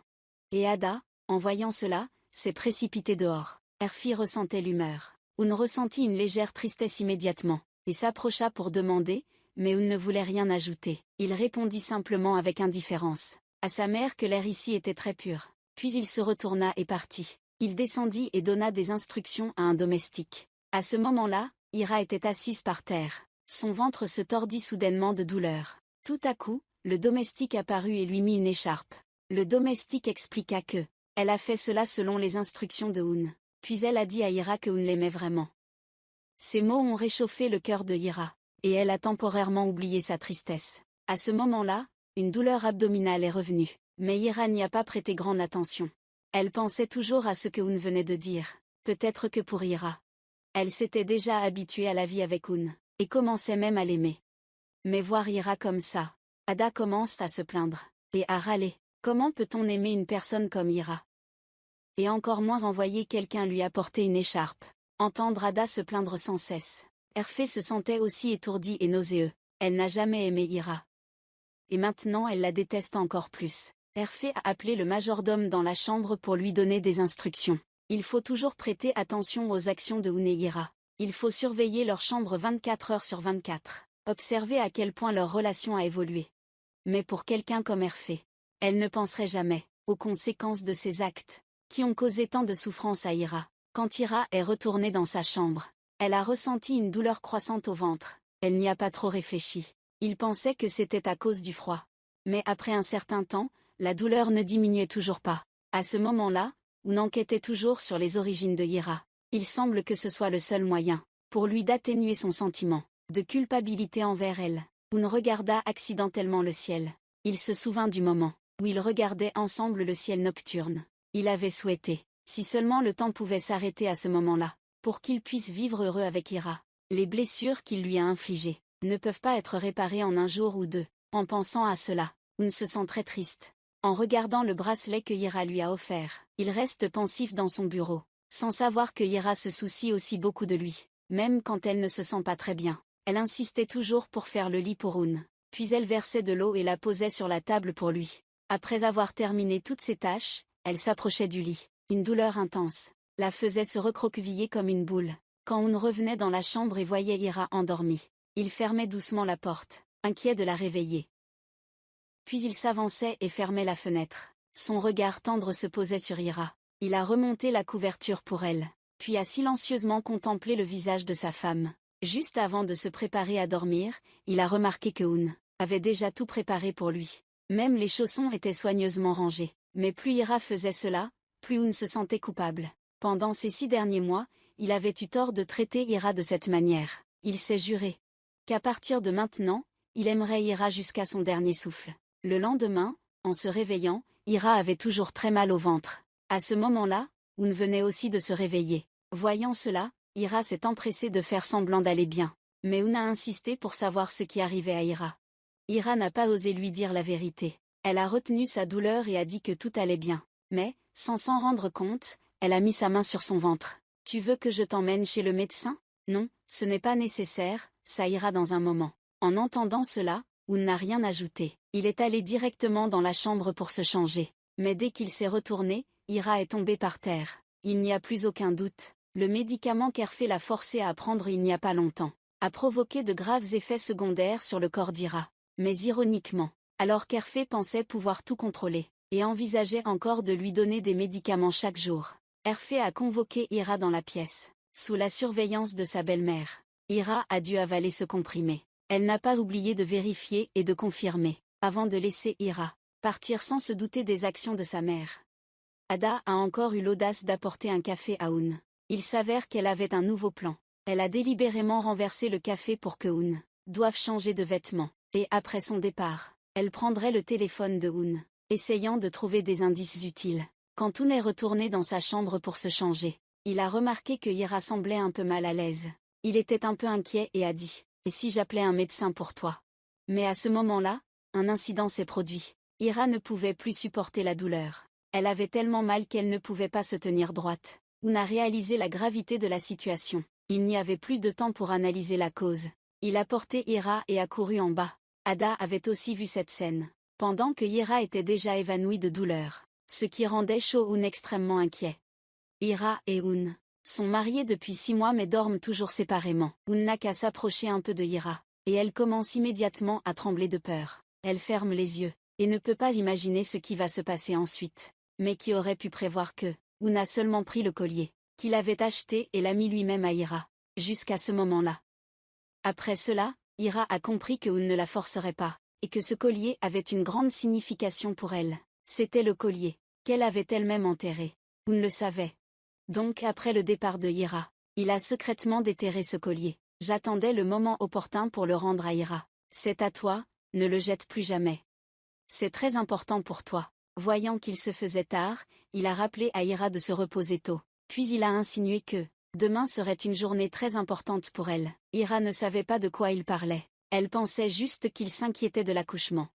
S1: Et Ada, en voyant cela, s'est précipitée dehors. Erfi ressentait l'humeur. Oun ressentit une légère tristesse immédiatement, et s'approcha pour demander, mais Oun ne voulait rien ajouter. Il répondit simplement avec indifférence à sa mère que l'air ici était très pur. Puis il se retourna et partit. Il descendit et donna des instructions à un domestique. À ce moment-là, Ira était assise par terre. Son ventre se tordit soudainement de douleur. Tout à coup, le domestique apparut et lui mit une écharpe. Le domestique expliqua que elle a fait cela selon les instructions de Oun. Puis elle a dit à Ira que Oun l'aimait vraiment. Ces mots ont réchauffé le cœur de Ira, et elle a temporairement oublié sa tristesse. À ce moment-là, une douleur abdominale est revenue, mais Ira n'y a pas prêté grande attention. Elle pensait toujours à ce que Oun venait de dire. Peut-être que pour Ira, elle s'était déjà habituée à la vie avec Oun, et commençait même à l'aimer. Mais voir Ira comme ça, Ada commence à se plaindre, et à râler. Comment peut-on aimer une personne comme Ira? Et encore moins envoyer quelqu'un lui apporter une écharpe. Entendre Ada se plaindre sans cesse. Erfé se sentait aussi étourdie et nauséeux. Elle n'a jamais aimé Ira. Et maintenant elle la déteste encore plus. Erfé a appelé le majordome dans la chambre pour lui donner des instructions. Il faut toujours prêter attention aux actions de Oun et Ira. Il faut surveiller leur chambre 24 heures sur 24. Observer à quel point leur relation a évolué. Mais pour quelqu'un comme Erfé, elle ne penserait jamais aux conséquences de ses actes, qui ont causé tant de souffrance à Ira. Quand Ira est retournée dans sa chambre, elle a ressenti une douleur croissante au ventre. Elle n'y a pas trop réfléchi. Il pensait que c'était à cause du froid. Mais après un certain temps, la douleur ne diminuait toujours pas. À ce moment-là, Oun enquêtait toujours sur les origines de Ira. Il semble que ce soit le seul moyen pour lui d'atténuer son sentiment de culpabilité envers elle. Oun regarda accidentellement le ciel. Il se souvint du moment où ils regardaient ensemble le ciel nocturne. Il avait souhaité, si seulement le temps pouvait s'arrêter à ce moment-là, pour qu'il puisse vivre heureux avec Ira. Les blessures qu'il lui a infligées ne peuvent pas être réparées en un jour ou deux. En pensant à cela, Hoon se sent très triste. En regardant le bracelet que Ira lui a offert, il reste pensif dans son bureau, sans savoir que Ira se soucie aussi beaucoup de lui. Même quand elle ne se sent pas très bien, elle insistait toujours pour faire le lit pour Hoon. Puis elle versait de l'eau et la posait sur la table pour lui. Après avoir terminé toutes ses tâches, elle s'approchait du lit. Une douleur intense la faisait se recroqueviller comme une boule. Quand Hoon revenait dans la chambre et voyait Ira endormie, il fermait doucement la porte, inquiet de la réveiller. Puis il s'avançait et fermait la fenêtre. Son regard tendre se posait sur Ira. Il a remonté la couverture pour elle, puis a silencieusement contemplé le visage de sa femme. Juste avant de se préparer à dormir, il a remarqué que Hoon avait déjà tout préparé pour lui. Même les chaussons étaient soigneusement rangés. Mais plus Ira faisait cela, plus Hoon se sentait coupable. Pendant ces 6 derniers mois, il avait eu tort de traiter Ira de cette manière. Il s'est juré qu'à partir de maintenant, il aimerait Ira jusqu'à son dernier souffle. Le lendemain, en se réveillant, Ira avait toujours très mal au ventre. À ce moment-là, Hoon venait aussi de se réveiller. Voyant cela, Ira s'est empressée de faire semblant d'aller bien. Mais Hoon a insisté pour savoir ce qui arrivait à Ira. Ira n'a pas osé lui dire la vérité. Elle a retenu sa douleur et a dit que tout allait bien. Mais, sans s'en rendre compte, elle a mis sa main sur son ventre. « Tu veux que je t'emmène chez le médecin ? » « Non, ce n'est pas nécessaire, ça ira dans un moment. » En entendant cela, Hoon n'a rien ajouté. Il est allé directement dans la chambre pour se changer. Mais dès qu'il s'est retourné, Ira est tombée par terre. Il n'y a plus aucun doute. Le médicament qu'Hervé l'a forcé à prendre il n'y a pas longtemps a provoqué de graves effets secondaires sur le corps d'Ira. Mais ironiquement, alors qu'Hervé pensait pouvoir tout contrôler, et envisageait encore de lui donner des médicaments chaque jour, Hervé a convoqué Ira dans la pièce, sous la surveillance de sa belle-mère. Ira a dû avaler ce comprimé. Elle n'a pas oublié de vérifier et de confirmer, avant de laisser Ira partir sans se douter des actions de sa mère. Ada a encore eu l'audace d'apporter un café à Hoon. Il s'avère qu'elle avait un nouveau plan. Elle a délibérément renversé le café pour que Hoon doive changer de vêtements. Et après son départ, elle prendrait le téléphone de Hoon, essayant de trouver des indices utiles. Quand Hoon est retourné dans sa chambre pour se changer, il a remarqué que Ira semblait un peu mal à l'aise. Il était un peu inquiet et a dit « Et si j'appelais un médecin pour toi ?» Mais à ce moment-là, un incident s'est produit. Ira ne pouvait plus supporter la douleur. Elle avait tellement mal qu'elle ne pouvait pas se tenir droite. Hoon a réalisé la gravité de la situation. Il n'y avait plus de temps pour analyser la cause. Il a porté Ira et a couru en bas. Ada avait aussi vu cette scène, pendant que Ira était déjà évanouie de douleur, ce qui rendait Hoon extrêmement inquiet. Ira et Hoon sont mariés depuis 6 mois mais dorment toujours séparément. Hoon n'a qu'à s'approcher un peu de Ira, et elle commence immédiatement à trembler de peur. Elle ferme les yeux, et ne peut pas imaginer ce qui va se passer ensuite. Mais qui aurait pu prévoir que Hoon a seulement pris le collier qu'il avait acheté et l'a mis lui-même à Ira, jusqu'à ce moment-là. Après cela, Ira a compris que Hoon ne la forcerait pas, et que ce collier avait une grande signification pour elle. C'était le collier qu'elle avait elle-même enterré. Hoon le savait. Donc après le départ de Ira, il a secrètement déterré ce collier. J'attendais le moment opportun pour le rendre à Ira. C'est à toi, ne le jette plus jamais. C'est très important pour toi. Voyant qu'il se faisait tard, il a rappelé à Ira de se reposer tôt. Puis il a insinué que demain serait une journée très importante pour elle. Ira ne savait pas de quoi il parlait. Elle pensait juste qu'il s'inquiétait de l'accouchement.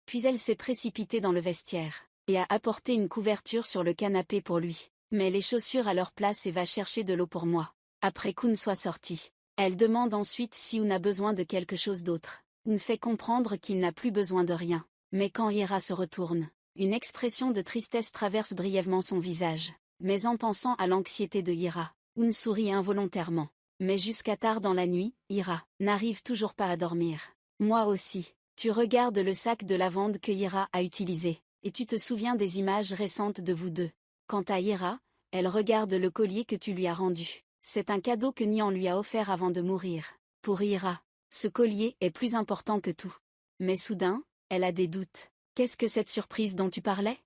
S1: Puis elle s'est précipitée dans le vestiaire, et a apporté une couverture sur le canapé pour lui. Mets les chaussures à leur place et va chercher de l'eau pour moi. Après qu'Hoon soit sorti, elle demande ensuite si Hoon a besoin de quelque chose d'autre. Hoon fait comprendre qu'il n'a plus besoin de rien. Mais quand Ira se retourne, une expression de tristesse traverse brièvement son visage. Mais en pensant à l'anxiété de Ira, Hoon sourit involontairement. Mais jusqu'à tard dans la nuit, Ira n'arrive toujours pas à dormir. Moi aussi. Tu regardes le sac de lavande que Ira a utilisé, et tu te souviens des images récentes de vous deux. Quant à Ira, elle regarde le collier que tu lui as rendu. C'est un cadeau que Nian lui a offert avant de mourir. Pour Ira, ce collier est plus important que tout. Mais soudain, elle a des doutes. Qu'est-ce que cette surprise dont tu parlais ?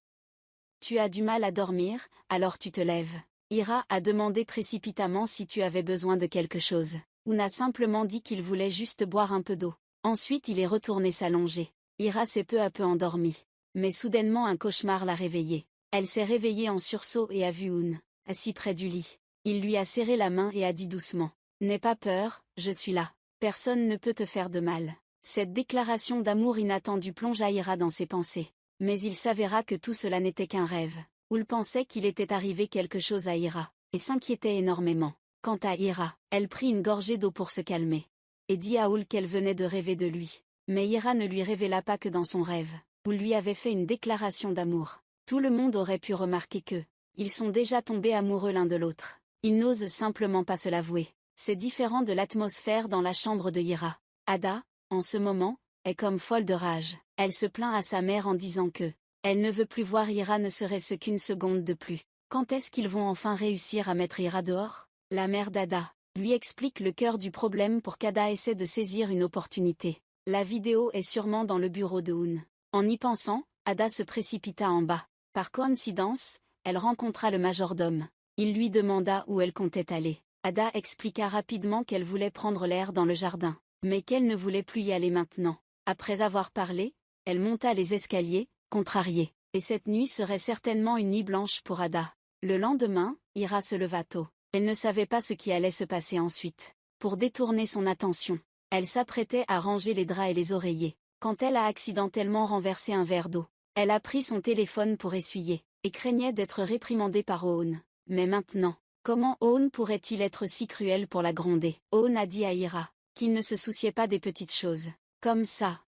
S1: Tu as du mal à dormir, alors tu te lèves. Ira a demandé précipitamment si tu avais besoin de quelque chose. Hoon a simplement dit qu'il voulait juste boire un peu d'eau. Ensuite il est retourné s'allonger. Ira s'est peu à peu endormie. Mais soudainement un cauchemar l'a réveillée. Elle s'est réveillée en sursaut et a vu Hoon, assis près du lit. Il lui a serré la main et a dit doucement. N'aie pas peur, je suis là. Personne ne peut te faire de mal. Cette déclaration d'amour inattendue plongea Hira dans ses pensées. Mais il s'avéra que tout cela n'était qu'un rêve. Houl pensait qu'il était arrivé quelque chose à Hira, et s'inquiétait énormément. Quant à Hira, elle prit une gorgée d'eau pour se calmer. Et dit à Houl qu'elle venait de rêver de lui. Mais Hira ne lui révéla pas que dans son rêve, Houl lui avait fait une déclaration d'amour. Tout le monde aurait pu remarquer que, ils sont déjà tombés amoureux l'un de l'autre. Ils n'osent simplement pas se l'avouer. C'est différent de l'atmosphère dans la chambre de Hira. Ada, en ce moment, est comme folle de rage. Elle se plaint à sa mère en disant que, elle ne veut plus voir Hira ne serait-ce qu'une seconde de plus. Quand est-ce qu'ils vont enfin réussir à mettre Hira dehors? La mère d'Ada lui explique le cœur du problème pour qu'Ada essaie de saisir une opportunité. La vidéo est sûrement dans le bureau de Hoon. En y pensant, Ada se précipita en bas. Par coïncidence, elle rencontra le majordome. Il lui demanda où elle comptait aller. Ada expliqua rapidement qu'elle voulait prendre l'air dans le jardin, mais qu'elle ne voulait plus y aller maintenant. Après avoir parlé, elle monta les escaliers, contrariée, et cette nuit serait certainement une nuit blanche pour Ada. Le lendemain, Hira se leva tôt. Elle ne savait pas ce qui allait se passer ensuite. Pour détourner son attention, elle s'apprêtait à ranger les draps et les oreillers, quand elle a accidentellement renversé un verre d'eau. Elle a pris son téléphone pour essuyer, et craignait d'être réprimandée par Oon. Mais maintenant, comment Oon pourrait-il être si cruel pour la gronder? Oon a dit à Hira qu'il ne se souciait pas des petites choses. Comme ça.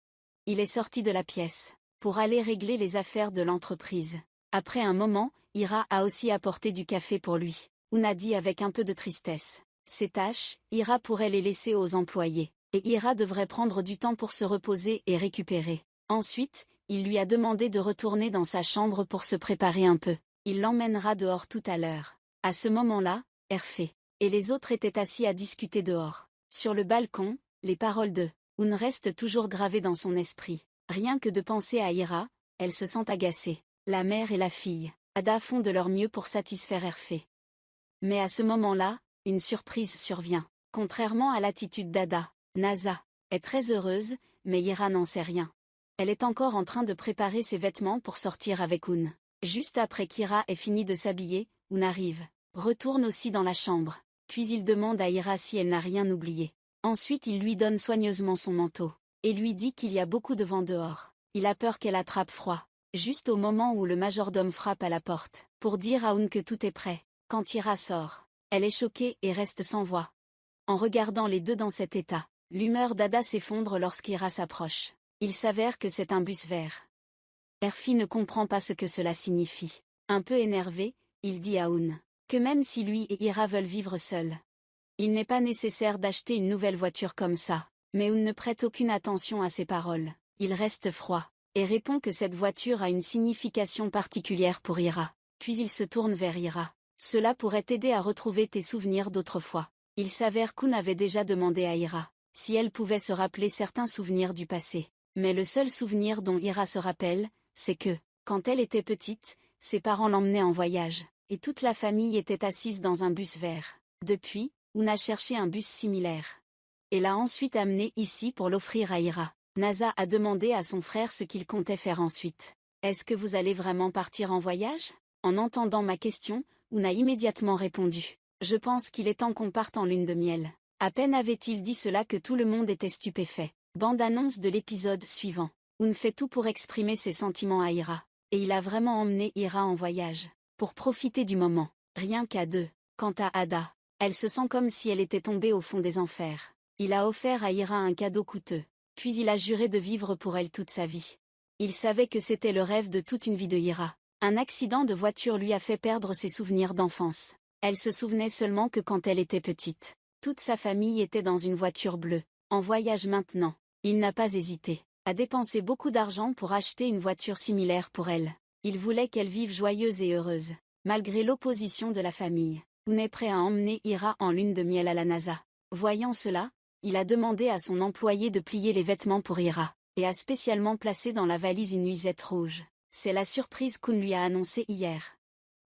S1: Il est sorti de la pièce pour aller régler les affaires de l'entreprise. Après un moment, Hira a aussi apporté du café pour lui. Oon a dit avec un peu de tristesse. Ces tâches, Hira pourrait les laisser aux employés, et Hira devrait prendre du temps pour se reposer et récupérer. Ensuite, il lui a demandé de retourner dans sa chambre pour se préparer un peu. Il l'emmènera dehors tout à l'heure. À ce moment-là, Hervé et les autres étaient assis à discuter dehors. Sur le balcon, les paroles de Hoon restent toujours gravées dans son esprit. Rien que de penser à Hira, elle se sent agacée. La mère et la fille, Ada font de leur mieux pour satisfaire Hervé. Mais à ce moment-là, une surprise survient. Contrairement à l'attitude d'Ada, Naza est très heureuse, mais Hira n'en sait rien. Elle est encore en train de préparer ses vêtements pour sortir avec Hoon. Juste après qu'Hira ait fini de s'habiller, Hoon arrive, retourne aussi dans la chambre, puis il demande à Hira si elle n'a rien oublié. Ensuite il lui donne soigneusement son manteau, et lui dit qu'il y a beaucoup de vent dehors. Il a peur qu'elle attrape froid. Juste au moment où le majordome frappe à la porte, pour dire à Hoon que tout est prêt, quand Hira sort, elle est choquée et reste sans voix. En regardant les deux dans cet état, l'humeur d'Ada s'effondre lorsqu'Hira s'approche. Il s'avère que c'est un bus vert. Hervé ne comprend pas ce que cela signifie. Un peu énervé, il dit à Hoon que même si lui et Hira veulent vivre seuls, il n'est pas nécessaire d'acheter une nouvelle voiture comme ça. Mais Hoon ne prête aucune attention à ses paroles. Il reste froid, et répond que cette voiture a une signification particulière pour Hira. Puis il se tourne vers Hira. Cela pourrait t'aider à retrouver tes souvenirs d'autrefois. Il s'avère qu'Hoon avait déjà demandé à Hira si elle pouvait se rappeler certains souvenirs du passé. Mais le seul souvenir dont Hira se rappelle, c'est que, quand elle était petite, ses parents l'emmenaient en voyage, et toute la famille était assise dans un bus vert. Depuis, Hoon a cherché un bus similaire, et l'a ensuite amené ici pour l'offrir à Hira. Naza a demandé à son frère ce qu'il comptait faire ensuite. Est-ce que vous allez vraiment partir en voyage? En entendant ma question, Hoon a immédiatement répondu. Je pense qu'il est temps qu'on parte en lune de miel. À peine avait-il dit cela que tout le monde était stupéfait. Bande-annonce de l'épisode suivant. Hoon fait tout pour exprimer ses sentiments à Hira. Et il a vraiment emmené Hira en voyage. Pour profiter du moment. Rien qu'à deux. Quant à Ada, elle se sent comme si elle était tombée au fond des enfers. Il a offert à Hira un cadeau coûteux. Puis il a juré de vivre pour elle toute sa vie. Il savait que c'était le rêve de toute une vie de Hira. Un accident de voiture lui a fait perdre ses souvenirs d'enfance. Elle se souvenait seulement que quand elle était petite, toute sa famille était dans une voiture bleue. En voyage maintenant, il n'a pas hésité à dépenser beaucoup d'argent pour acheter une voiture similaire pour elle. Il voulait qu'elle vive joyeuse et heureuse, malgré l'opposition de la famille. Hoon est prêt à emmener Hira en lune de miel à la NASA. Voyant cela, il a demandé à son employé de plier les vêtements pour Hira, et a spécialement placé dans la valise une nuisette rouge. C'est la surprise qu'Hoon lui a annoncée hier.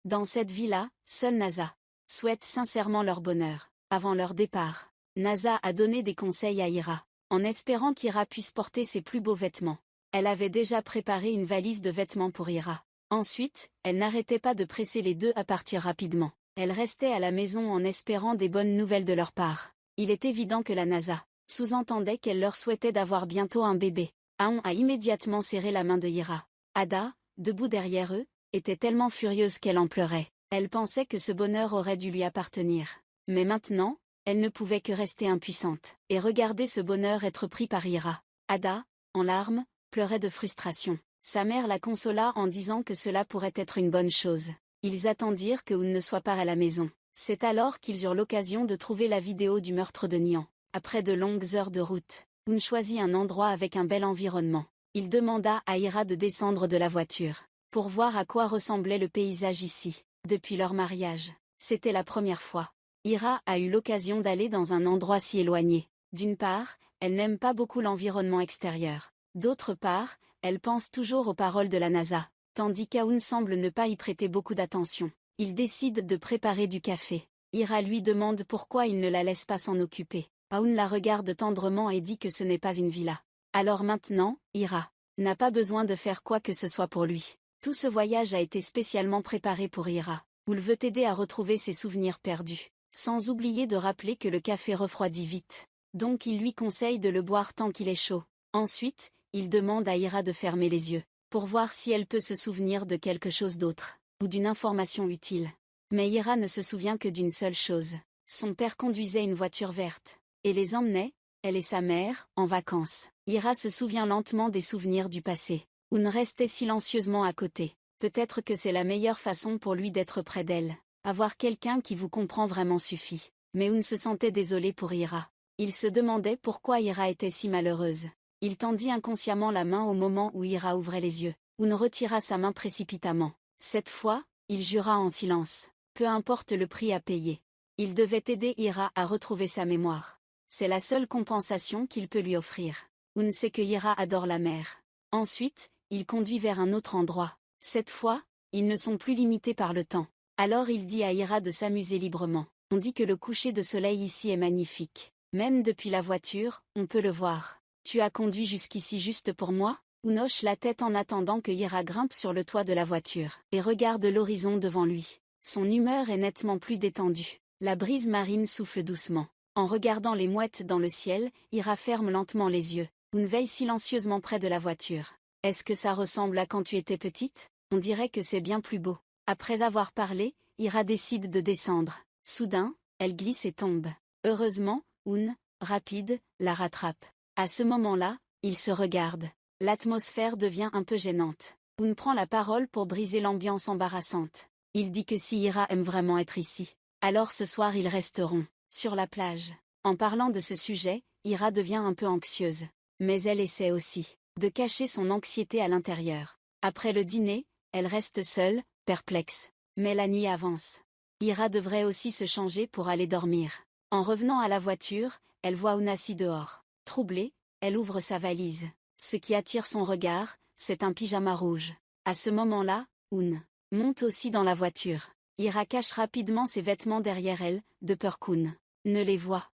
S1: Dans cette vie-là, seule Naza souhaite sincèrement leur bonheur. Avant leur départ, Naza a donné des conseils à Hira, en espérant qu'Hira puisse porter ses plus beaux vêtements. Elle avait déjà préparé une valise de vêtements pour Hira. Ensuite, elle n'arrêtait pas de presser les deux à partir rapidement. Elle restait à la maison en espérant des bonnes nouvelles de leur part. Il est évident que la NASA sous-entendait qu'elle leur souhaitait d'avoir bientôt un bébé. Aon a immédiatement serré la main de Ira. Ada, debout derrière eux, était tellement furieuse qu'elle en pleurait. Elle pensait que ce bonheur aurait dû lui appartenir. Mais maintenant, elle ne pouvait que rester impuissante et regarder ce bonheur être pris par Ira. Ada, en larmes, pleurait de frustration. Sa mère la consola en disant que cela pourrait être une bonne chose. Ils attendirent que Hoon ne soit pas à la maison. C'est alors qu'ils eurent l'occasion de trouver la vidéo du meurtre de Nian. Après de longues heures de route, Hoon choisit un endroit avec un bel environnement. Il demanda à Ira de descendre de la voiture, pour voir à quoi ressemblait le paysage ici. Depuis leur mariage, c'était la première fois. Ira a eu l'occasion d'aller dans un endroit si éloigné. D'une part, elle n'aime pas beaucoup l'environnement extérieur. D'autre part, elle pense toujours aux paroles de la NASA, tandis qu'Aoun semble ne pas y prêter beaucoup d'attention. Il décide de préparer du café. Ira lui demande pourquoi il ne la laisse pas s'en occuper. Aoun la regarde tendrement et dit que ce n'est pas une villa. Alors maintenant, Ira n'a pas besoin de faire quoi que ce soit pour lui. Tout ce voyage a été spécialement préparé pour Ira. Oul veut aider à retrouver ses souvenirs perdus, sans oublier de rappeler que le café refroidit vite. Donc il lui conseille de le boire tant qu'il est chaud. Ensuite, il demande à Ira de fermer les yeux, pour voir si elle peut se souvenir de quelque chose d'autre, ou d'une information utile. Mais Ira ne se souvient que d'une seule chose. Son père conduisait une voiture verte, et les emmenait, elle et sa mère, en vacances. Ira se souvient lentement des souvenirs du passé. Hoon restait silencieusement à côté. Peut-être que c'est la meilleure façon pour lui d'être près d'elle. Avoir quelqu'un qui vous comprend vraiment suffit. Mais Hoon se sentait désolé pour Ira. Il se demandait pourquoi Ira était si malheureuse. Il tendit inconsciemment la main au moment où Ira ouvrait les yeux. Hoon retira sa main précipitamment. Cette fois, il jura en silence. Peu importe le prix à payer. Il devait aider Ira à retrouver sa mémoire. C'est la seule compensation qu'il peut lui offrir. Hoon sait que Ira adore la mer. Ensuite, il conduit vers un autre endroit. Cette fois, ils ne sont plus limités par le temps. Alors il dit à Ira de s'amuser librement. On dit que le coucher de soleil ici est magnifique. Même depuis la voiture, on peut le voir. Tu as conduit jusqu'ici juste pour moi? Hoon hoche la tête en attendant que Ira grimpe sur le toit de la voiture et regarde l'horizon devant lui. Son humeur est nettement plus détendue. La brise marine souffle doucement. En regardant les mouettes dans le ciel, Ira ferme lentement les yeux. Hoon veille silencieusement près de la voiture. Est-ce que ça ressemble à quand tu étais petite? On dirait que c'est bien plus beau. Après avoir parlé, Ira décide de descendre. Soudain, elle glisse et tombe. Heureusement, Hoon, rapide, la rattrape. À ce moment-là, ils se regardent. L'atmosphère devient un peu gênante. Hoon prend la parole pour briser l'ambiance embarrassante. Il dit que si Ira aime vraiment être ici, alors ce soir ils resteront, sur la plage. En parlant de ce sujet, Ira devient un peu anxieuse. Mais elle essaie aussi de cacher son anxiété à l'intérieur. Après le dîner, elle reste seule, perplexe. Mais la nuit avance. Ira devrait aussi se changer pour aller dormir. En revenant à la voiture, elle voit Hoon assis dehors. Troublée, elle ouvre sa valise. Ce qui attire son regard, c'est un pyjama rouge. À ce moment-là, Hoon monte aussi dans la voiture. Ira cache rapidement ses vêtements derrière elle, de peur qu'Hoon ne les voie.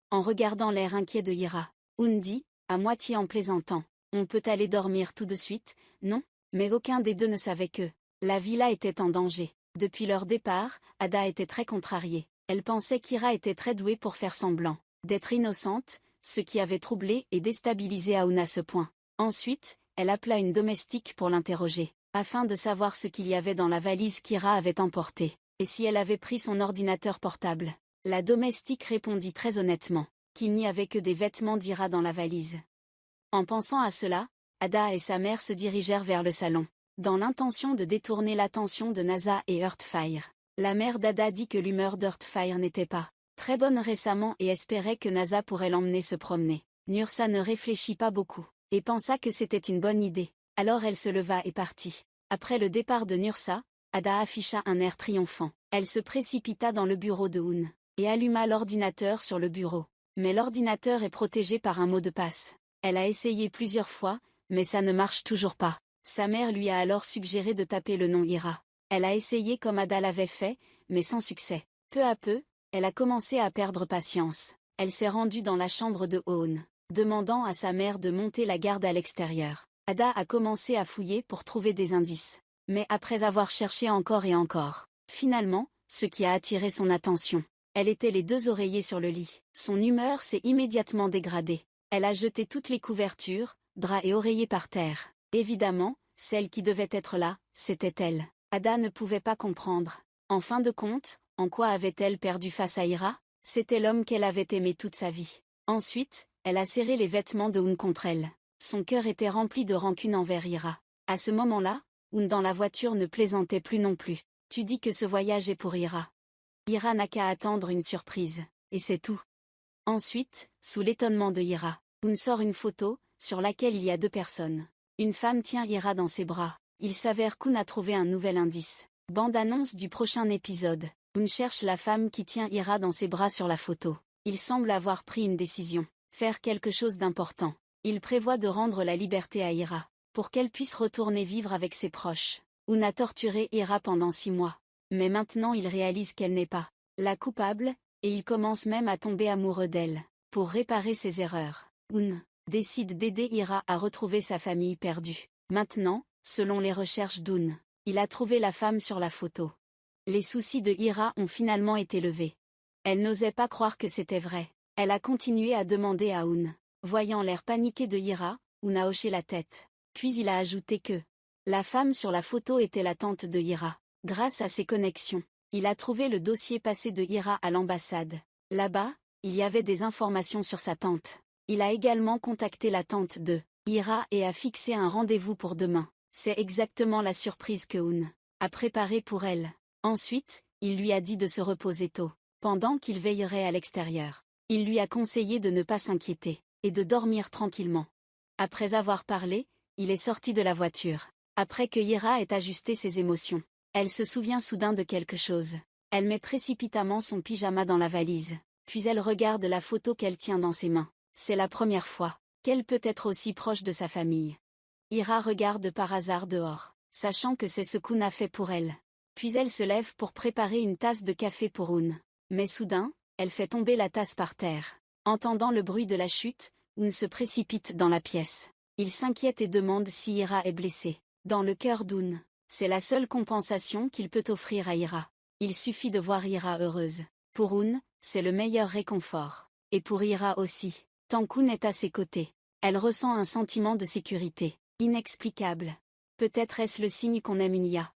S1: En regardant l'air inquiet de Ira, Hoon dit, à moitié en plaisantant, « On peut aller dormir tout de suite, non ?» Mais aucun des deux ne savait que la villa était en danger. Depuis leur départ, Ada était très contrariée. Elle pensait qu'Ira était très douée pour faire semblant d'être innocente, ce qui avait troublé et déstabilisé Aoun à ce point. Ensuite, elle appela une domestique pour l'interroger, afin de savoir ce qu'il y avait dans la valise qu'Ira avait emportée, et si elle avait pris son ordinateur portable. La domestique répondit très honnêtement qu'il n'y avait que des vêtements d'Ira dans la valise. En pensant à cela, Ada et sa mère se dirigèrent vers le salon, dans l'intention de détourner l'attention de NASA et Heartfire. La mère d'Ada dit que l'humeur d'Heartfire n'était pas très bonne récemment et espérait que NASA pourrait l'emmener se promener. Nursa ne réfléchit pas beaucoup, et pensa que c'était une bonne idée. Alors elle se leva et partit. Après le départ de Nursa, Ada afficha un air triomphant. Elle se précipita dans le bureau de Hoon, et alluma l'ordinateur sur le bureau. Mais l'ordinateur est protégé par un mot de passe. Elle a essayé plusieurs fois, mais ça ne marche toujours pas. Sa mère lui a alors suggéré de taper le nom Ira. Elle a essayé comme Ada l'avait fait, mais sans succès. Peu à peu, elle a commencé à perdre patience. Elle s'est rendue dans la chambre de Hoon, demandant à sa mère de monter la garde à l'extérieur. Ada a commencé à fouiller pour trouver des indices. Mais après avoir cherché encore et encore, finalement, ce qui a attiré son attention. Elle était les deux oreillers sur le lit. Son humeur s'est immédiatement dégradée. Elle a jeté toutes les couvertures, draps et oreillers par terre. Évidemment, celle qui devait être là, c'était elle. Ada ne pouvait pas comprendre. En fin de compte, en quoi avait-elle perdu face à Ira? C'était l'homme qu'elle avait aimé toute sa vie. Ensuite, elle a serré les vêtements de Hoon contre elle. Son cœur était rempli de rancune envers Ira. À ce moment-là, Hoon dans la voiture ne plaisantait plus non plus. Tu dis que ce voyage est pour Ira. Ira n'a qu'à attendre une surprise, et c'est tout. Ensuite, sous l'étonnement de Ira, Hoon sort une photo, sur laquelle il y a deux personnes. Une femme tient Ira dans ses bras. Il s'avère qu'Hoon a trouvé un nouvel indice. Bande-annonce du prochain épisode. Hoon cherche la femme qui tient Ira dans ses bras sur la photo. Il semble avoir pris une décision. Faire quelque chose d'important. Il prévoit de rendre la liberté à Ira, pour qu'elle puisse retourner vivre avec ses proches. Hoon a torturé Ira pendant 6 mois. Mais maintenant il réalise qu'elle n'est pas la coupable, et il commence même à tomber amoureux d'elle. Pour réparer ses erreurs, Hoon décide d'aider Ira à retrouver sa famille perdue. Maintenant, selon les recherches d'Hoon, il a trouvé la femme sur la photo. Les soucis de Ira ont finalement été levés. Elle n'osait pas croire que c'était vrai. Elle a continué à demander à Hoon. Voyant l'air paniqué de Ira, Hoon a hoché la tête. Puis il a ajouté que la femme sur la photo était la tante de Ira. Grâce à ses connexions, il a trouvé le dossier passé de Ira à l'ambassade. Là-bas, il y avait des informations sur sa tante. Il a également contacté la tante de Ira et a fixé un rendez-vous pour demain. C'est exactement la surprise que Hoon a préparée pour elle. Ensuite, il lui a dit de se reposer tôt, pendant qu'il veillerait à l'extérieur. Il lui a conseillé de ne pas s'inquiéter, et de dormir tranquillement. Après avoir parlé, il est sorti de la voiture. Après que Ira ait ajusté ses émotions, elle se souvient soudain de quelque chose. Elle met précipitamment son pyjama dans la valise, puis elle regarde la photo qu'elle tient dans ses mains. C'est la première fois qu'elle peut être aussi proche de sa famille. Ira regarde par hasard dehors, sachant que c'est ce qu'Hoon a fait pour elle. Puis elle se lève pour préparer une tasse de café pour Hoon. Mais soudain, elle fait tomber la tasse par terre. Entendant le bruit de la chute, Hoon se précipite dans la pièce. Il s'inquiète et demande si Ira est blessée. Dans le cœur d'Hoon, c'est la seule compensation qu'il peut offrir à Ira. Il suffit de voir Ira heureuse. Pour Hoon, c'est le meilleur réconfort. Et pour Ira aussi. Tant qu'Hoon est à ses côtés, elle ressent un sentiment de sécurité, inexplicable. Peut-être est-ce le signe qu'on aime une IA.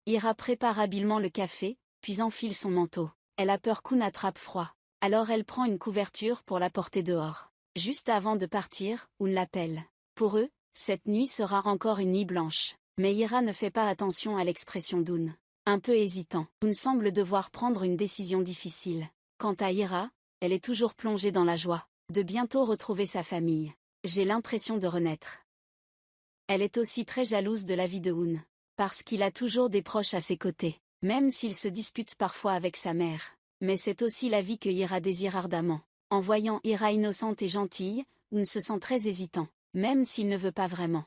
S1: Ira prépare habilement le café, puis enfile son manteau. Elle a peur qu'Hoon attrape froid. Alors elle prend une couverture pour la porter dehors. Juste avant de partir, Hoon l'appelle. Pour eux, cette nuit sera encore une nuit blanche. Mais Ira ne fait pas attention à l'expression d'Hoon. Un peu hésitant, Hoon semble devoir prendre une décision difficile. Quant à Ira, elle est toujours plongée dans la joie de bientôt retrouver sa famille. J'ai l'impression de renaître. Elle est aussi très jalouse de la vie de Hoon, parce qu'il a toujours des proches à ses côtés, même s'il se dispute parfois avec sa mère. Mais c'est aussi la vie que Ira désire ardemment. En voyant Ira innocente et gentille, Hoon se sent très hésitant, même s'il ne veut pas vraiment.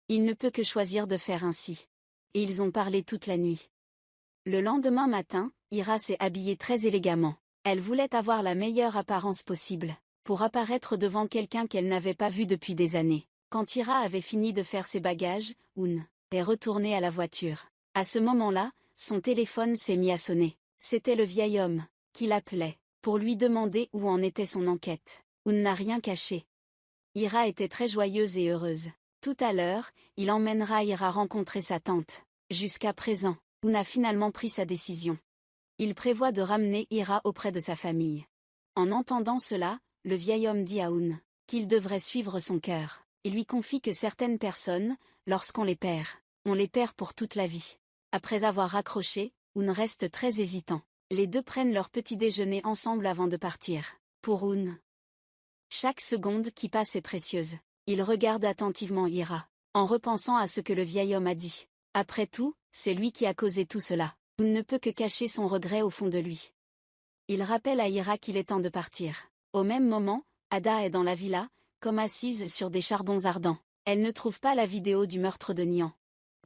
S1: Il ne peut que choisir de faire ainsi. Et ils ont parlé toute la nuit. Le lendemain matin, Ira s'est habillée très élégamment. Elle voulait avoir la meilleure apparence possible, pour apparaître devant quelqu'un qu'elle n'avait pas vu depuis des années. Quand Ira avait fini de faire ses bagages, Hoon est retourné à la voiture. À ce moment-là, son téléphone s'est mis à sonner. C'était le vieil homme, qui l'appelait, pour lui demander où en était son enquête. Hoon n'a rien caché. Ira était très joyeuse et heureuse. Tout à l'heure, il emmènera Ira rencontrer sa tante. Jusqu'à présent, Hoon a finalement pris sa décision. Il prévoit de ramener Ira auprès de sa famille. En entendant cela, le vieil homme dit à Hoon qu'il devrait suivre son cœur. Il lui confie que certaines personnes, lorsqu'on les perd, on les perd pour toute la vie. Après avoir raccroché, Hoon reste très hésitant. Les deux prennent leur petit déjeuner ensemble avant de partir. Pour Hoon, chaque seconde qui passe est précieuse. Il regarde attentivement Ira, en repensant à ce que le vieil homme a dit. Après tout, c'est lui qui a causé tout cela. Hoon ne peut que cacher son regret au fond de lui. Il rappelle à Ira qu'il est temps de partir. Au même moment, Ada est dans la villa, comme assise sur des charbons ardents. Elle ne trouve pas la vidéo du meurtre de Nian.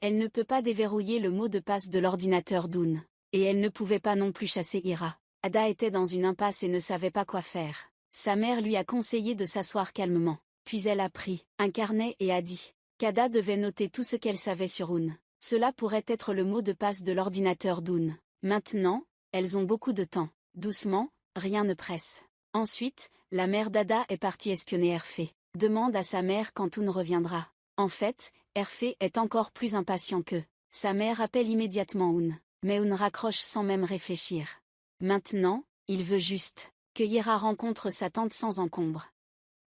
S1: Elle ne peut pas déverrouiller le mot de passe de l'ordinateur d'Hoon. Et elle ne pouvait pas non plus chasser Ira. Ada était dans une impasse et ne savait pas quoi faire. Sa mère lui a conseillé de s'asseoir calmement. Puis elle a pris un carnet et a dit qu'Ada devait noter tout ce qu'elle savait sur Hoon. Cela pourrait être le mot de passe de l'ordinateur d'Hoon. Maintenant, elles ont beaucoup de temps. Doucement, rien ne presse. Ensuite, la mère d'Ada est partie espionner Herfé. Demande à sa mère quand Oun reviendra. En fait, Herfé est encore plus impatient qu'eux. Sa mère appelle immédiatement Oun, mais Oun raccroche sans même réfléchir. Maintenant, il veut juste que Ira rencontre sa tante sans encombre.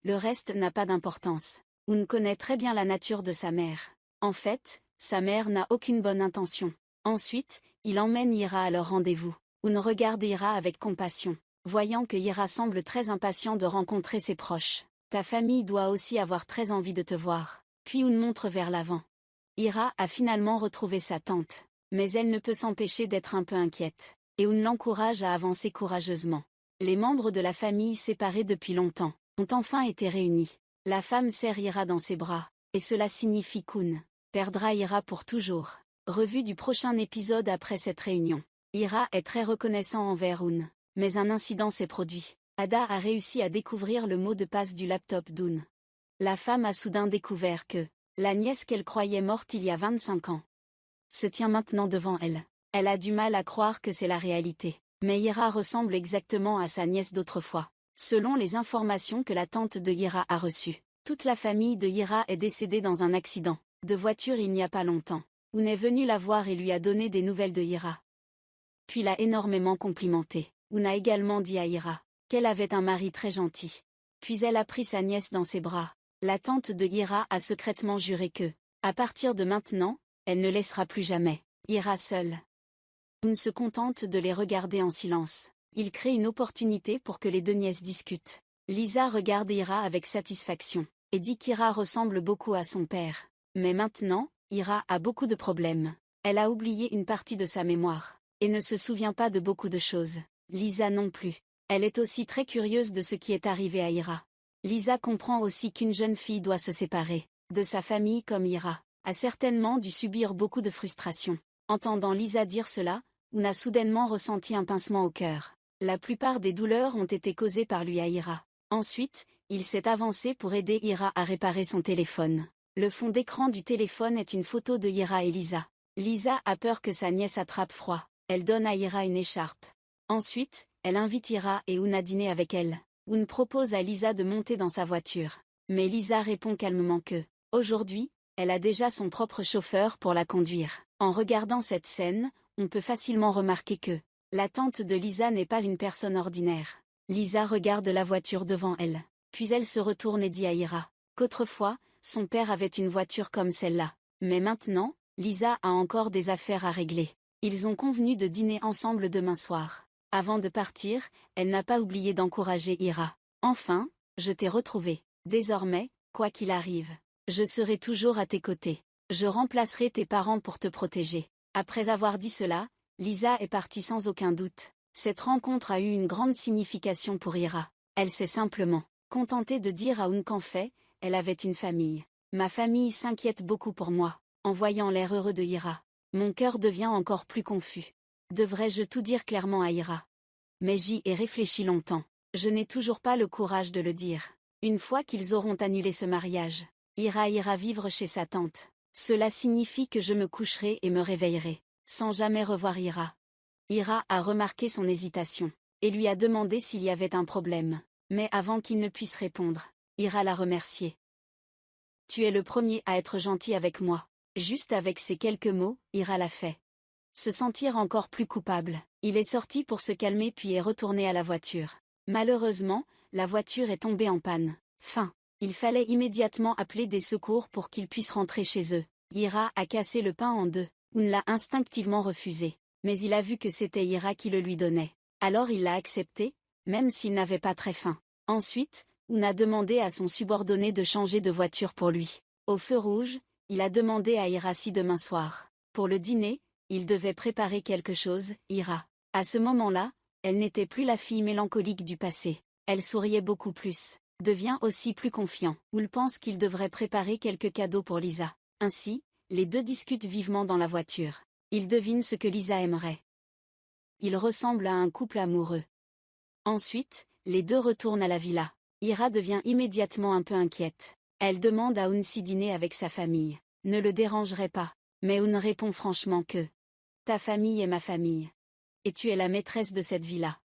S1: Le reste n'a pas d'importance. Oun connaît très bien la nature de sa mère. En fait, sa mère n'a aucune bonne intention. Ensuite, il emmène Ira à leur rendez-vous. Oun regarde Ira avec compassion, voyant que Ira semble très impatient de rencontrer ses proches. Ta famille doit aussi avoir très envie de te voir. Puis Oun montre vers l'avant. Ira a finalement retrouvé sa tante, mais elle ne peut s'empêcher d'être un peu inquiète. Et Oun l'encourage à avancer courageusement. Les membres de la famille séparés depuis longtemps ont enfin été réunis. La femme serre Ira dans ses bras, et cela signifie qu'Oun perdra Ira pour toujours. Revue du prochain épisode après cette réunion. Ira est très reconnaissant envers Oun, mais un incident s'est produit. Ada a réussi à découvrir le mot de passe du laptop d'Oun. La femme a soudain découvert que la nièce qu'elle croyait morte il y a 25 ans se tient maintenant devant elle. Elle a du mal à croire que c'est la réalité. Mais Ira ressemble exactement à sa nièce d'autrefois. Selon les informations que la tante de Ira a reçues, toute la famille de Ira est décédée dans un accident de voiture il n'y a pas longtemps. Oun est venu la voir et lui a donné des nouvelles de Ira. Puis l'a énormément complimentée. Oun a également dit à Ira qu'elle avait un mari très gentil. Puis elle a pris sa nièce dans ses bras. La tante de Ira a secrètement juré que, à partir de maintenant, elle ne laissera plus jamais Ira seule. Oun se contente de les regarder en silence. Il crée une opportunité pour que les deux nièces discutent. Lisa regarde Ira avec satisfaction, et dit qu'Ira ressemble beaucoup à son père. Mais maintenant, Ira a beaucoup de problèmes. Elle a oublié une partie de sa mémoire, et ne se souvient pas de beaucoup de choses. Lisa non plus. Elle est aussi très curieuse de ce qui est arrivé à Ira. Lisa comprend aussi qu'une jeune fille doit se séparer de sa famille comme Ira a certainement dû subir beaucoup de frustration. Entendant Lisa dire cela, Oun a soudainement ressenti un pincement au cœur. La plupart des douleurs ont été causées par lui à Ira. Ensuite, il s'est avancé pour aider Ira à réparer son téléphone. Le fond d'écran du téléphone est une photo de Ira et Lisa. Lisa a peur que sa nièce attrape froid. Elle donne à Ira une écharpe. Ensuite, elle invite Ira et Oun à dîner avec elle. Oun propose à Lisa de monter dans sa voiture. Mais Lisa répond calmement que, aujourd'hui, elle a déjà son propre chauffeur pour la conduire. En regardant cette scène, on peut facilement remarquer que la tante de Lisa n'est pas une personne ordinaire. Lisa regarde la voiture devant elle. Puis elle se retourne et dit à Ira qu'autrefois, son père avait une voiture comme celle-là. Mais maintenant, Lisa a encore des affaires à régler. Ils ont convenu de dîner ensemble demain soir. Avant de partir, elle n'a pas oublié d'encourager Ira. Enfin, je t'ai retrouvé. Désormais, quoi qu'il arrive, je serai toujours à tes côtés. Je remplacerai tes parents pour te protéger. Après avoir dit cela, Lisa est partie sans aucun doute. Cette rencontre a eu une grande signification pour Ira. Elle s'est simplement contentée de dire à Oun qu'en fait, elle avait une famille. Ma famille s'inquiète beaucoup pour moi. En voyant l'air heureux de Ira, mon cœur devient encore plus confus. Devrais-je tout dire clairement à Ira? Mais j'y ai réfléchi longtemps. Je n'ai toujours pas le courage de le dire. Une fois qu'ils auront annulé ce mariage, Ira ira vivre chez sa tante. Cela signifie que je me coucherai et me réveillerai, sans jamais revoir Ira. Ira a remarqué son hésitation, et lui a demandé s'il y avait un problème. Mais avant qu'il ne puisse répondre, Ira l'a remercié. Tu es le premier à être gentil avec moi. Juste avec ces quelques mots, Ira l'a fait. Se sentir encore plus coupable, il est sorti pour se calmer puis est retourné à la voiture. Malheureusement, la voiture est tombée en panne. Il fallait immédiatement appeler des secours pour qu'ils puissent rentrer chez eux. Ira a cassé le pain en deux. Oun l'a instinctivement refusé. Mais il a vu que c'était Ira qui le lui donnait. Alors il l'a accepté, même s'il n'avait pas très faim. Ensuite, Oun a demandé à son subordonné de changer de voiture pour lui. Au feu rouge, il a demandé à Ira si demain soir, pour le dîner, il devait préparer quelque chose. Ira. À ce moment-là, elle n'était plus la fille mélancolique du passé. Elle souriait beaucoup plus. Devient aussi plus confiant. Oun pense qu'il devrait préparer quelques cadeaux pour Lisa. Ainsi, les deux discutent vivement dans la voiture. Ils devinent ce que Lisa aimerait. Ils ressemblent à un couple amoureux. Ensuite, les deux retournent à la villa. Ira devient immédiatement un peu inquiète. Elle demande à Oun si dîner avec sa famille ne le dérangerait pas. Mais Oun répond franchement que ta famille est ma famille. et tu es la maîtresse de cette villa.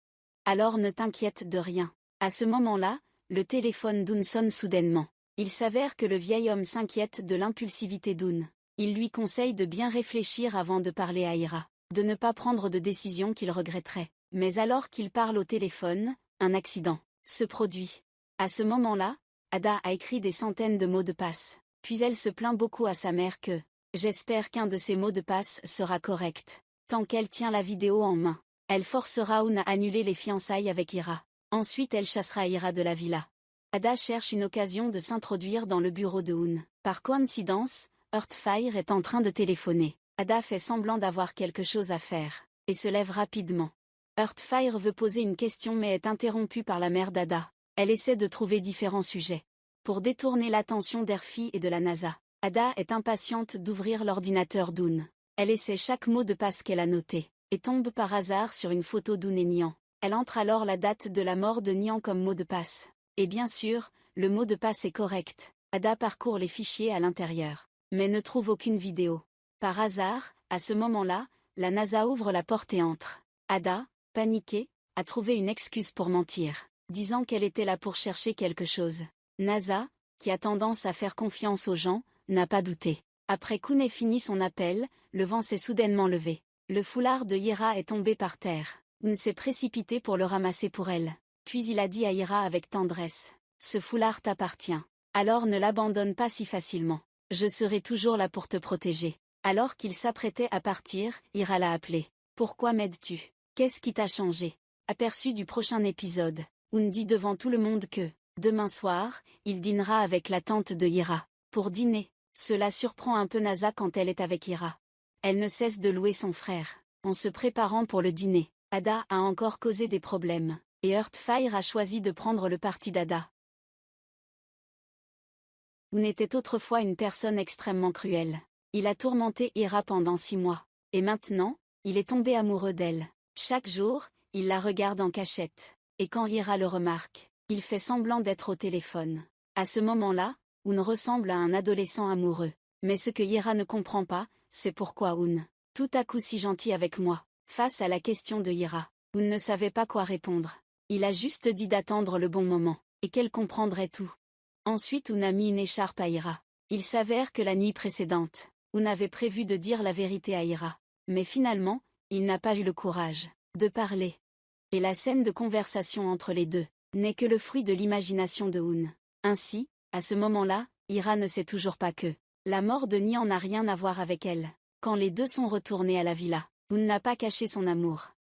S1: Alors ne t'inquiète de rien. À ce moment-là, le téléphone d'Un sonne soudainement. Il s'avère que le vieil homme s'inquiète de l'impulsivité d'Un. Il lui conseille de bien réfléchir avant de parler à Ira, de ne pas prendre de décision qu'il regretterait. Mais alors qu'il parle au téléphone, un accident se produit. À ce moment-là, Ada a écrit des centaines de mots de passe. Puis elle se plaint beaucoup à sa mère que « J'espère qu'un de ces mots de passe sera correct. » Tant qu'elle tient la vidéo en main, elle forcera Un à annuler les fiançailles avec Ira. Ensuite elle chassera Ira de la villa. Ada cherche une occasion de s'introduire dans le bureau de Un. Par coïncidence, Heartfire est en train de téléphoner. Ada fait semblant d'avoir quelque chose à faire, et se lève rapidement. Heartfire veut poser une question mais est interrompue par la mère d'Ada. Elle essaie de trouver différents sujets pour détourner l'attention d'Erfi et de la NASA. Ada est impatiente d'ouvrir l'ordinateur d'Un. Elle essaie chaque mot de passe qu'elle a noté, et tombe par hasard sur une photo d'Un et Nian. Elle entre alors la date de la mort de Nian comme mot de passe. Et bien sûr, le mot de passe est correct. Ada parcourt les fichiers à l'intérieur, mais ne trouve aucune vidéo. Par hasard, à ce moment-là, la NASA ouvre la porte et entre. Ada, paniquée, a trouvé une excuse pour mentir, disant qu'elle était là pour chercher quelque chose. NASA, qui a tendance à faire confiance aux gens, n'a pas douté. Après qu'Un ait fini son appel, le vent s'est soudainement levé. Le foulard de Ira est tombé par terre. Un s'est précipité pour le ramasser pour elle. Puis il a dit à Ira avec tendresse « Ce foulard t'appartient. Alors ne l'abandonne pas si facilement. Je serai toujours là pour te protéger. » Alors qu'il s'apprêtait à partir, Ira l'a appelé. « Pourquoi m'aides-tu? Qu'est-ce qui t'a changé ?» Aperçu du prochain épisode, Un dit devant tout le monde que demain soir, il dînera avec la tante de Ira. Pour dîner, cela surprend un peu NASA quand elle est avec Ira. Elle ne cesse de louer son frère. En se préparant pour le dîner, Ada a encore causé des problèmes, et Heartfire a choisi de prendre le parti d'Ada. Un était autrefois une personne extrêmement cruelle. Il a tourmenté Ira pendant 6 mois. Et maintenant, il est tombé amoureux d'elle. Chaque jour, il la regarde en cachette. Et quand Ira le remarque, il fait semblant d'être au téléphone. À ce moment-là, Un ressemble à un adolescent amoureux. Mais ce que Ira ne comprend pas, c'est pourquoi Un, tout à coup si gentil avec moi. Face à la question de Ira, Un ne savait pas quoi répondre. Il a juste dit d'attendre le bon moment, et qu'elle comprendrait tout. Ensuite Un a mis une écharpe à Ira. Il s'avère que la nuit précédente, Un avait prévu de dire la vérité à Ira. Mais finalement, il n'a pas eu le courage de parler. Et la scène de conversation entre les deux n'est que le fruit de l'imagination de Un. Ainsi, à ce moment-là, Ira ne sait toujours pas que la mort de Nian n'a rien à voir avec elle. Quand les deux sont retournés à la villa, Un n'a pas caché son amour.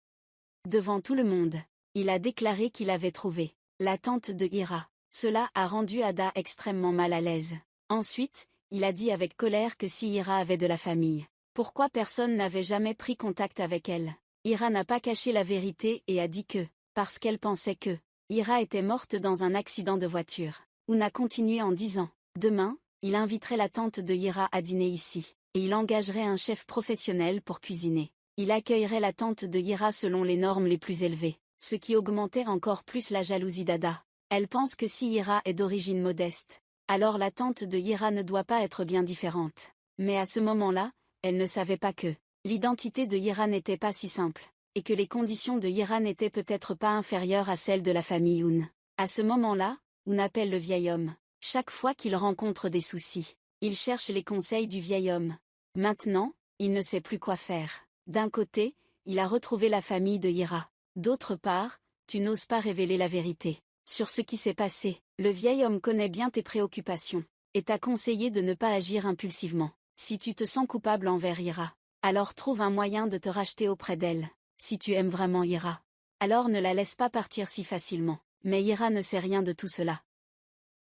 S1: Devant tout le monde, il a déclaré qu'il avait trouvé la tante de Ira. Cela a rendu Ada extrêmement mal à l'aise. Ensuite, il a dit avec colère que si Ira avait de la famille, pourquoi personne n'avait jamais pris contact avec elle? Ira n'a pas caché la vérité et a dit que, parce qu'elle pensait que Ira était morte dans un accident de voiture. Un a continué en disant, demain, il inviterait la tante de Ira à dîner ici, et il engagerait un chef professionnel pour cuisiner. Il accueillerait la tante de Ira selon les normes les plus élevées, ce qui augmentait encore plus la jalousie d'Ada. Elle pense que si Ira est d'origine modeste, alors la tante de Ira ne doit pas être bien différente. Mais à ce moment-là, elle ne savait pas que l'identité de Ira n'était pas si simple, et que les conditions de Ira n'étaient peut-être pas inférieures à celles de la famille Un. À ce moment-là, Un appelle le vieil homme. Chaque fois qu'il rencontre des soucis, il cherche les conseils du vieil homme. Maintenant, il ne sait plus quoi faire. D'un côté, il a retrouvé la famille de Ira. D'autre part, tu n'oses pas révéler la vérité sur ce qui s'est passé. Le vieil homme connaît bien tes préoccupations, et t'a conseillé de ne pas agir impulsivement. Si tu te sens coupable envers Ira, alors trouve un moyen de te racheter auprès d'elle. Si tu aimes vraiment Ira, alors ne la laisse pas partir si facilement. Mais Ira ne sait rien de tout cela.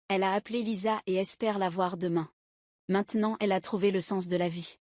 S1: Elle a appelé Lisa et espère la voir demain. Maintenant elle a trouvé le sens de la vie.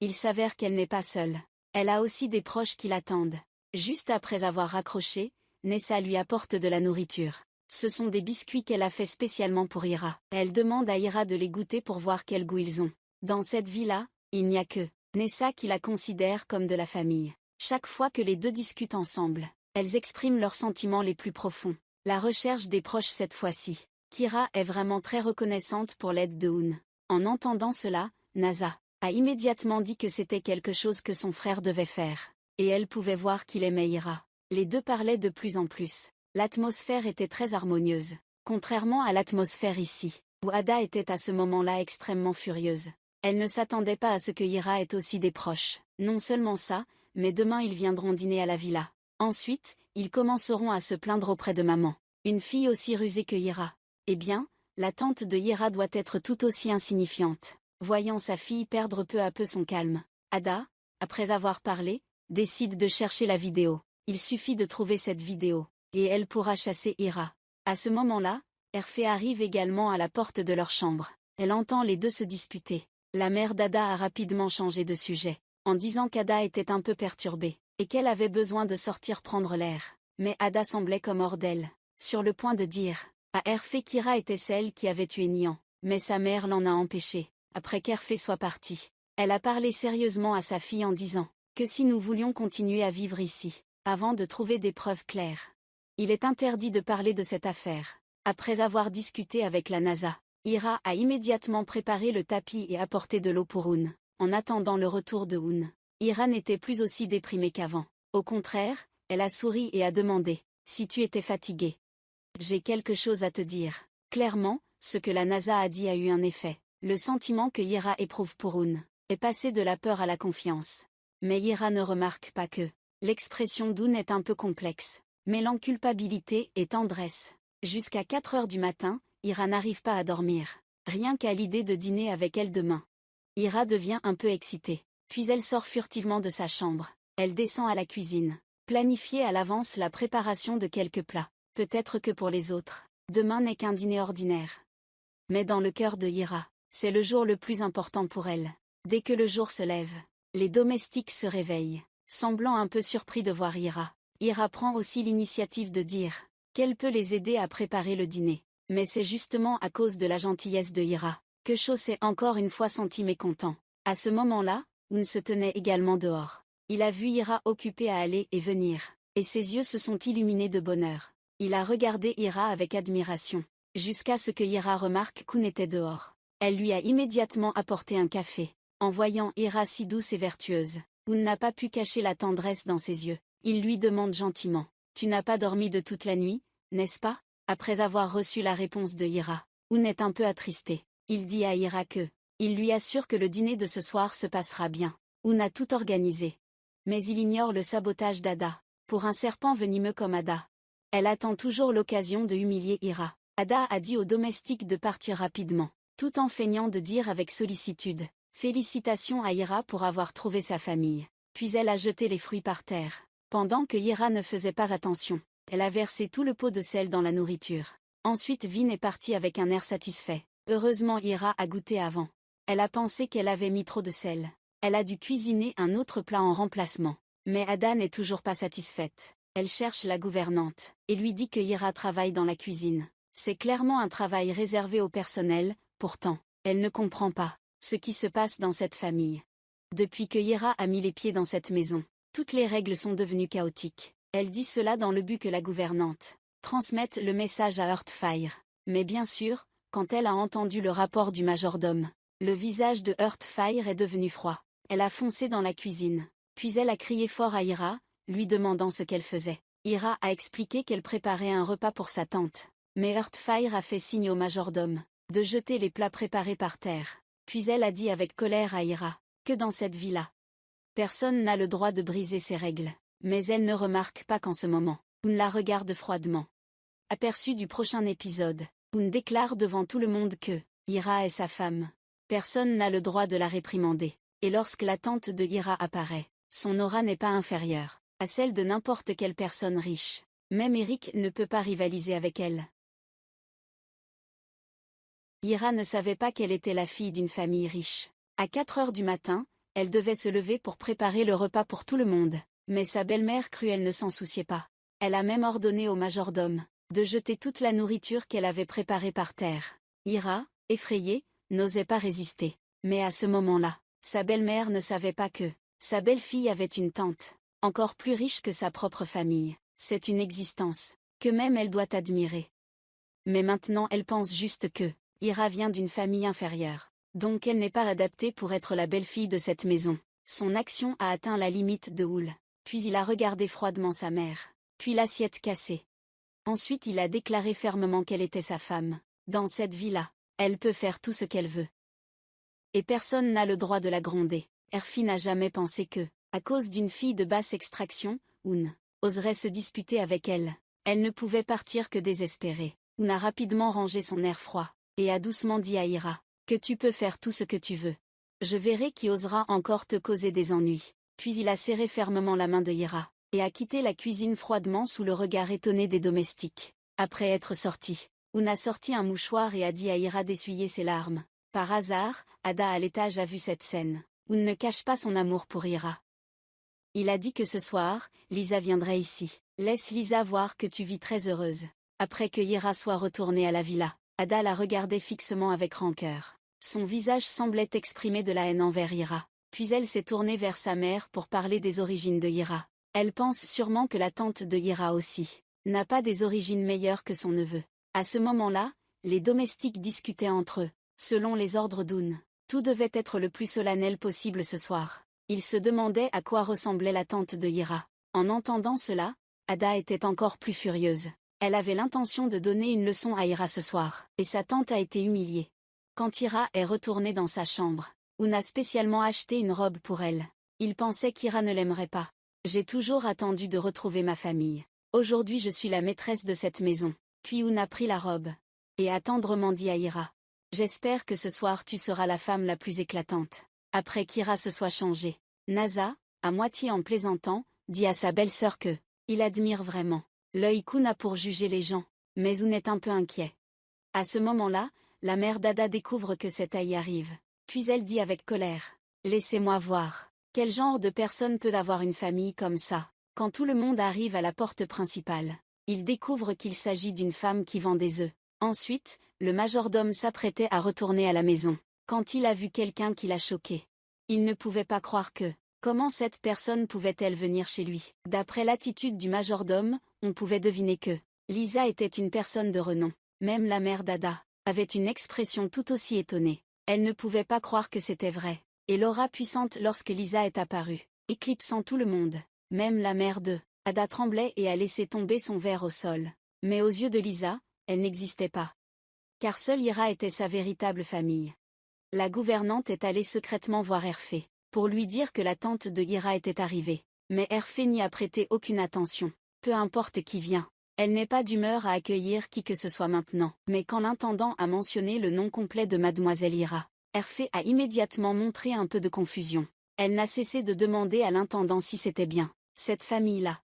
S1: Il s'avère qu'elle n'est pas seule. Elle a aussi des proches qui l'attendent. Juste après avoir raccroché, Nessa lui apporte de la nourriture. Ce sont des biscuits qu'elle a fait spécialement pour Ira. Elle demande à Ira de les goûter pour voir quel goût ils ont. Dans cette vie-là, il n'y a que Nessa qui la considère comme de la famille. Chaque fois que les deux discutent ensemble, elles expriment leurs sentiments les plus profonds. La recherche des proches cette fois-ci. Kira est vraiment très reconnaissante pour l'aide de Un. En entendant cela, NASA a immédiatement dit que c'était quelque chose que son frère devait faire. et elle pouvait voir qu'il aimait Ira. Les deux parlaient de plus en plus. L'atmosphère était très harmonieuse, contrairement à l'atmosphère ici, où Ada était à ce moment-là extrêmement furieuse. Elle ne s'attendait pas à ce que Ira ait aussi des proches. Non seulement ça, mais demain ils viendront dîner à la villa. Ensuite, ils commenceront à se plaindre auprès de maman. Une fille aussi rusée que Ira. Eh bien, la tante de Ira doit être tout aussi insignifiante. Voyant sa fille perdre peu à peu son calme, Ada, après avoir parlé, décide de chercher la vidéo. Il suffit de trouver cette vidéo, et elle pourra chasser Ira. À ce moment-là, Hervé arrive également à la porte de leur chambre. Elle entend les deux se disputer. La mère d'Ada a rapidement changé de sujet, en disant qu'Ada était un peu perturbée, et qu'elle avait besoin de sortir prendre l'air. Mais Ada semblait comme hors d'elle, sur le point de dire à Hervé qu'Ira était celle qui avait tué Nian, mais sa mère l'en a empêché, après qu'Hervé soit parti. Elle a parlé sérieusement à sa fille en disant que si nous voulions continuer à vivre ici, avant de trouver des preuves claires, il est interdit de parler de cette affaire. Après avoir discuté avec la NASA, Ira a immédiatement préparé le tapis et apporté de l'eau pour Hoon. En attendant le retour de Hoon, Ira n'était plus aussi déprimée qu'avant. Au contraire, elle a souri et a demandé « Si tu étais fatiguée. J'ai quelque chose à te dire. » Clairement, ce que la NASA a dit a eu un effet. Le sentiment que Ira éprouve pour Hoon est passé de la peur à la confiance. Mais Ira ne remarque pas que l'expression d'Hoon est un peu complexe, mêlant culpabilité et tendresse. Jusqu'à 4 heures du matin, Ira n'arrive pas à dormir, rien qu'à l'idée de dîner avec elle demain. Ira devient un peu excitée, puis elle sort furtivement de sa chambre. Elle descend à la cuisine, planifier à l'avance la préparation de quelques plats. Peut-être que pour les autres, demain n'est qu'un dîner ordinaire. Mais dans le cœur de Ira, c'est le jour le plus important pour elle. Dès que le jour se lève, les domestiques se réveillent, semblant un peu surpris de voir Ira. Ira prend aussi l'initiative de dire qu'elle peut les aider à préparer le dîner. Mais c'est justement à cause de la gentillesse de Ira que Cho s'est encore une fois senti mécontent. À ce moment-là, Hoon se tenait également dehors. Il a vu Ira occupée à aller et venir, et ses yeux se sont illuminés de bonheur. Il a regardé Ira avec admiration, jusqu'à ce que Ira remarque qu'Hoon était dehors. Elle lui a immédiatement apporté un café. En voyant Ira si douce et vertueuse, Hoon n'a pas pu cacher la tendresse dans ses yeux. Il lui demande gentiment « Tu n'as pas dormi de toute la nuit, n'est-ce pas ?» Après avoir reçu la réponse de Ira, Hoon est un peu attristé. Il dit à Ira il lui assure que le dîner de ce soir se passera bien. Hoon a tout organisé. Mais il ignore le sabotage d'Ada. Pour un serpent venimeux comme Ada, elle attend toujours l'occasion de humilier Ira. Ada a dit aux domestiques de partir rapidement, tout en feignant de dire avec sollicitude « Félicitations à Ira pour avoir trouvé sa famille ». Puis elle a jeté les fruits par terre. Pendant que Ira ne faisait pas attention, elle a versé tout le pot de sel dans la nourriture. Ensuite Vin est parti avec un air satisfait. Heureusement Ira a goûté avant. Elle a pensé qu'elle avait mis trop de sel. Elle a dû cuisiner un autre plat en remplacement. Mais Ada n'est toujours pas satisfaite. Elle cherche la gouvernante, et lui dit que Ira travaille dans la cuisine. C'est clairement un travail réservé au personnel, pourtant, elle ne comprend pas ce qui se passe dans cette famille. Depuis que Ira a mis les pieds dans cette maison, toutes les règles sont devenues chaotiques. Elle dit cela dans le but que la gouvernante transmette le message à Heartfire. Mais bien sûr, quand elle a entendu le rapport du majordome, le visage de Heartfire est devenu froid. Elle a foncé dans la cuisine. Puis elle a crié fort à Ira, lui demandant ce qu'elle faisait. Ira a expliqué qu'elle préparait un repas pour sa tante. Mais Heartfire a fait signe au majordome de jeter les plats préparés par terre. Puis elle a dit avec colère à Ira que dans cette villa, personne n'a le droit de briser ses règles. Mais elle ne remarque pas qu'en ce moment, Hoon la regarde froidement. Aperçu du prochain épisode, Hoon déclare devant tout le monde que Ira est sa femme. Personne n'a le droit de la réprimander. Et lorsque la tante de Ira apparaît, son aura n'est pas inférieure à celle de n'importe quelle personne riche. Même Eric ne peut pas rivaliser avec elle. Ira ne savait pas qu'elle était la fille d'une famille riche. À 4 heures du matin, elle devait se lever pour préparer le repas pour tout le monde. Mais sa belle-mère cruelle ne s'en souciait pas. Elle a même ordonné au majordome de jeter toute la nourriture qu'elle avait préparée par terre. Ira, effrayée, n'osait pas résister. Mais à ce moment-là, sa belle-mère ne savait pas que sa belle-fille avait une tante, encore plus riche que sa propre famille. C'est une existence que même elle doit admirer. Mais maintenant elle pense juste que Ira vient d'une famille inférieure. Donc elle n'est pas adaptée pour être la belle-fille de cette maison. Son action a atteint la limite de Hool. Puis il a regardé froidement sa mère, puis l'assiette cassée. Ensuite il a déclaré fermement qu'elle était sa femme. Dans cette vie-là, elle peut faire tout ce qu'elle veut. Et personne n'a le droit de la gronder. Erfi n'a jamais pensé que, à cause d'une fille de basse extraction, Un oserait se disputer avec elle. Elle ne pouvait partir que désespérée. Un a rapidement rangé son air froid, et a doucement dit à Ira, que tu peux faire tout ce que tu veux. Je verrai qui osera encore te causer des ennuis. Puis il a serré fermement la main de Ira, et a quitté la cuisine froidement sous le regard étonné des domestiques. Après être sorti, Un a sorti un mouchoir et a dit à Ira d'essuyer ses larmes. Par hasard, Ada à l'étage a vu cette scène. Un ne cache pas son amour pour Ira. Il a dit que ce soir, Lisa viendrait ici. Laisse Lisa voir que tu vis très heureuse. Après que Ira soit retournée à la villa, Ada la regardait fixement avec rancœur. Son visage semblait exprimer de la haine envers Ira. Puis elle s'est tournée vers sa mère pour parler des origines de Ira. Elle pense sûrement que la tante de Ira aussi n'a pas des origines meilleures que son neveu. À ce moment-là, les domestiques discutaient entre eux. Selon les ordres d'Un, tout devait être le plus solennel possible ce soir. Ils se demandaient à quoi ressemblait la tante de Ira. En entendant cela, Ada était encore plus furieuse. Elle avait l'intention de donner une leçon à Ira ce soir, et sa tante a été humiliée. Quand Ira est retournée dans sa chambre, Un a spécialement acheté une robe pour elle. Il pensait qu'Ira ne l'aimerait pas. J'ai toujours attendu de retrouver ma famille. Aujourd'hui je suis la maîtresse de cette maison. Puis Un a pris la robe, et a tendrement dit à Ira. J'espère que ce soir tu seras la femme la plus éclatante. Après qu'Ira se soit changée, Nasa, à moitié en plaisantant, dit à sa belle-sœur que, il admire vraiment l'œil qu'Un a pour juger les gens, mais Un est un peu inquiet. À ce moment-là, la mère d'Ada découvre que cet aïe arrive, puis elle dit avec colère, laissez-moi voir, quel genre de personne peut avoir une famille comme ça. Quand tout le monde arrive à la porte principale, il découvre qu'il s'agit d'une femme qui vend des œufs. Ensuite, le majordome s'apprêtait à retourner à la maison, quand il a vu quelqu'un qui l'a choqué. Il ne pouvait pas croire que, comment cette personne pouvait-elle venir chez lui? D'après l'attitude du majordome, on pouvait deviner que Lisa était une personne de renom. Même la mère d'Ada avait une expression tout aussi étonnée. Elle ne pouvait pas croire que c'était vrai. Et l'aura puissante lorsque Lisa est apparue, éclipsant tout le monde. Même la mère de Ada tremblait et a laissé tomber son verre au sol. Mais aux yeux de Lisa, elle n'existait pas. Car seule Ira était sa véritable famille. La gouvernante est allée secrètement voir Erfé, pour lui dire que la tante de Ira était arrivée. Mais Erfé n'y a prêté aucune attention. Peu importe qui vient, elle n'est pas d'humeur à accueillir qui que ce soit maintenant. Mais quand l'intendant a mentionné le nom complet de mademoiselle Ira, Erfé a immédiatement montré un peu de confusion. Elle n'a cessé de demander à l'intendant si c'était bien cette famille-là.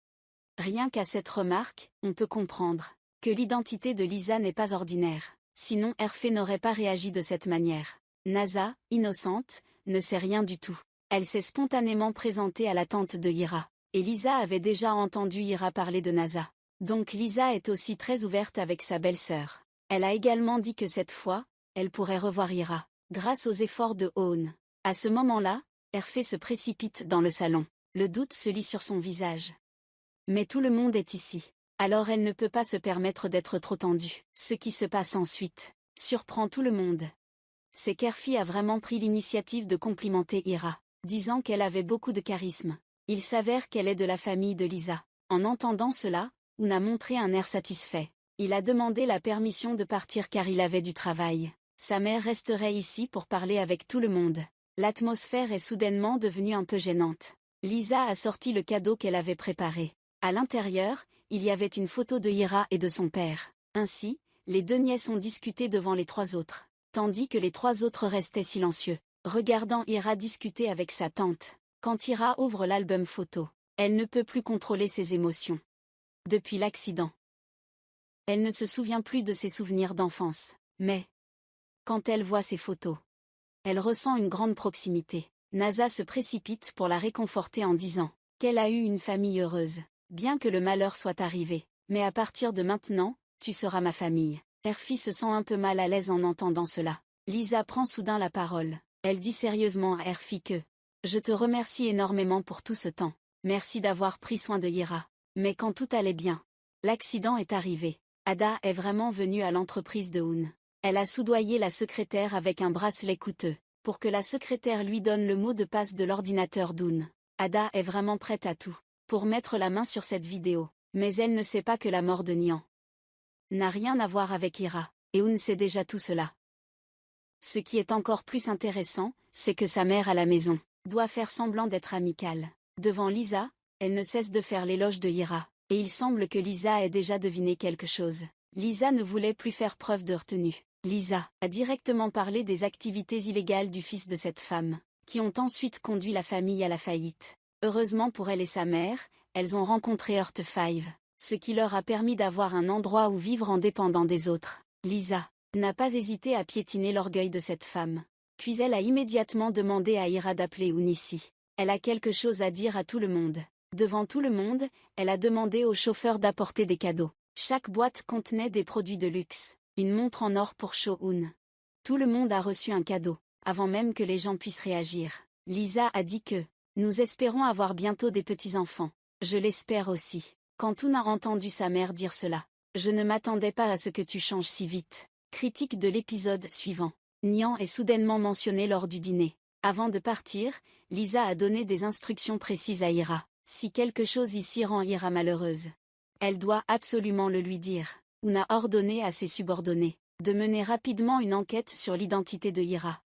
S1: Rien qu'à cette remarque, on peut comprendre que l'identité de Lisa n'est pas ordinaire. Sinon Erfé n'aurait pas réagi de cette manière. Nasa, innocente, ne sait rien du tout. Elle s'est spontanément présentée à la tante de Ira. Et Lisa avait déjà entendu Ira parler de Nasa. Donc Lisa est aussi très ouverte avec sa belle-sœur. Elle a également dit que cette fois, elle pourrait revoir Ira, grâce aux efforts de Own. À ce moment-là, Erfé se précipite dans le salon. Le doute se lit sur son visage. Mais tout le monde est ici. Alors elle ne peut pas se permettre d'être trop tendue. Ce qui se passe ensuite surprend tout le monde. C'est qu'Erfé a vraiment pris l'initiative de complimenter Ira, disant qu'elle avait beaucoup de charisme. Il s'avère qu'elle est de la famille de Lisa. En entendant cela, Un a montré un air satisfait. Il a demandé la permission de partir car il avait du travail. Sa mère resterait ici pour parler avec tout le monde. L'atmosphère est soudainement devenue un peu gênante. Lisa a sorti le cadeau qu'elle avait préparé. À l'intérieur, il y avait une photo de Ira et de son père. Ainsi, les deux nièces ont discuté devant les trois autres, tandis que les trois autres restaient silencieux, regardant Ira discuter avec sa tante. Quand Ira ouvre l'album photo, elle ne peut plus contrôler ses émotions. Depuis l'accident, elle ne se souvient plus de ses souvenirs d'enfance, mais quand elle voit ces photos, elle ressent une grande proximité. Nasa se précipite pour la réconforter en disant qu'elle a eu une famille heureuse, bien que le malheur soit arrivé. Mais à partir de maintenant, tu seras ma famille. Erfé se sent un peu mal à l'aise en entendant cela. Lisa prend soudain la parole. Elle dit sérieusement à Erfé que « Je te remercie énormément pour tout ce temps. Merci d'avoir pris soin de Ira. Mais quand tout allait bien, l'accident est arrivé. Ada est vraiment venue à l'entreprise de Un. Elle a soudoyé la secrétaire avec un bracelet coûteux, pour que la secrétaire lui donne le mot de passe de l'ordinateur d'Un. Ada est vraiment prête à tout. pour mettre la main sur cette vidéo, mais elle ne sait pas que la mort de Nian n'a rien à voir avec Ira, et Eun sait déjà tout cela. Ce qui est encore plus intéressant, c'est que sa mère à la maison doit faire semblant d'être amicale. Devant Lisa, elle ne cesse de faire l'éloge de Ira, et il semble que Lisa ait déjà deviné quelque chose. Lisa ne voulait plus faire preuve de retenue. Lisa a directement parlé des activités illégales du fils de cette femme, qui ont ensuite conduit la famille à la faillite. Heureusement pour elle et sa mère, elles ont rencontré Earth 5, ce qui leur a permis d'avoir un endroit où vivre en dépendant des autres. Lisa n'a pas hésité à piétiner l'orgueil de cette femme. Puis elle a immédiatement demandé à Ira d'appeler Eunice. Elle a quelque chose à dire à tout le monde. Devant tout le monde, elle a demandé au chauffeur d'apporter des cadeaux. Chaque boîte contenait des produits de luxe. Une montre en or pour Cho-eun. Tout le monde a reçu un cadeau, avant même que les gens puissent réagir. Lisa a dit que « Nous espérons avoir bientôt des petits-enfants. Je l'espère aussi. » Quand Eun a entendu sa mère dire cela, « Je ne m'attendais pas à ce que tu changes si vite. » Critique de l'épisode suivant. Nian est soudainement mentionné lors du dîner. Avant de partir, Lisa a donné des instructions précises à Ira. Si quelque chose ici rend Ira malheureuse, elle doit absolument le lui dire. Eun a ordonné à ses subordonnés de mener rapidement une enquête sur l'identité de Ira.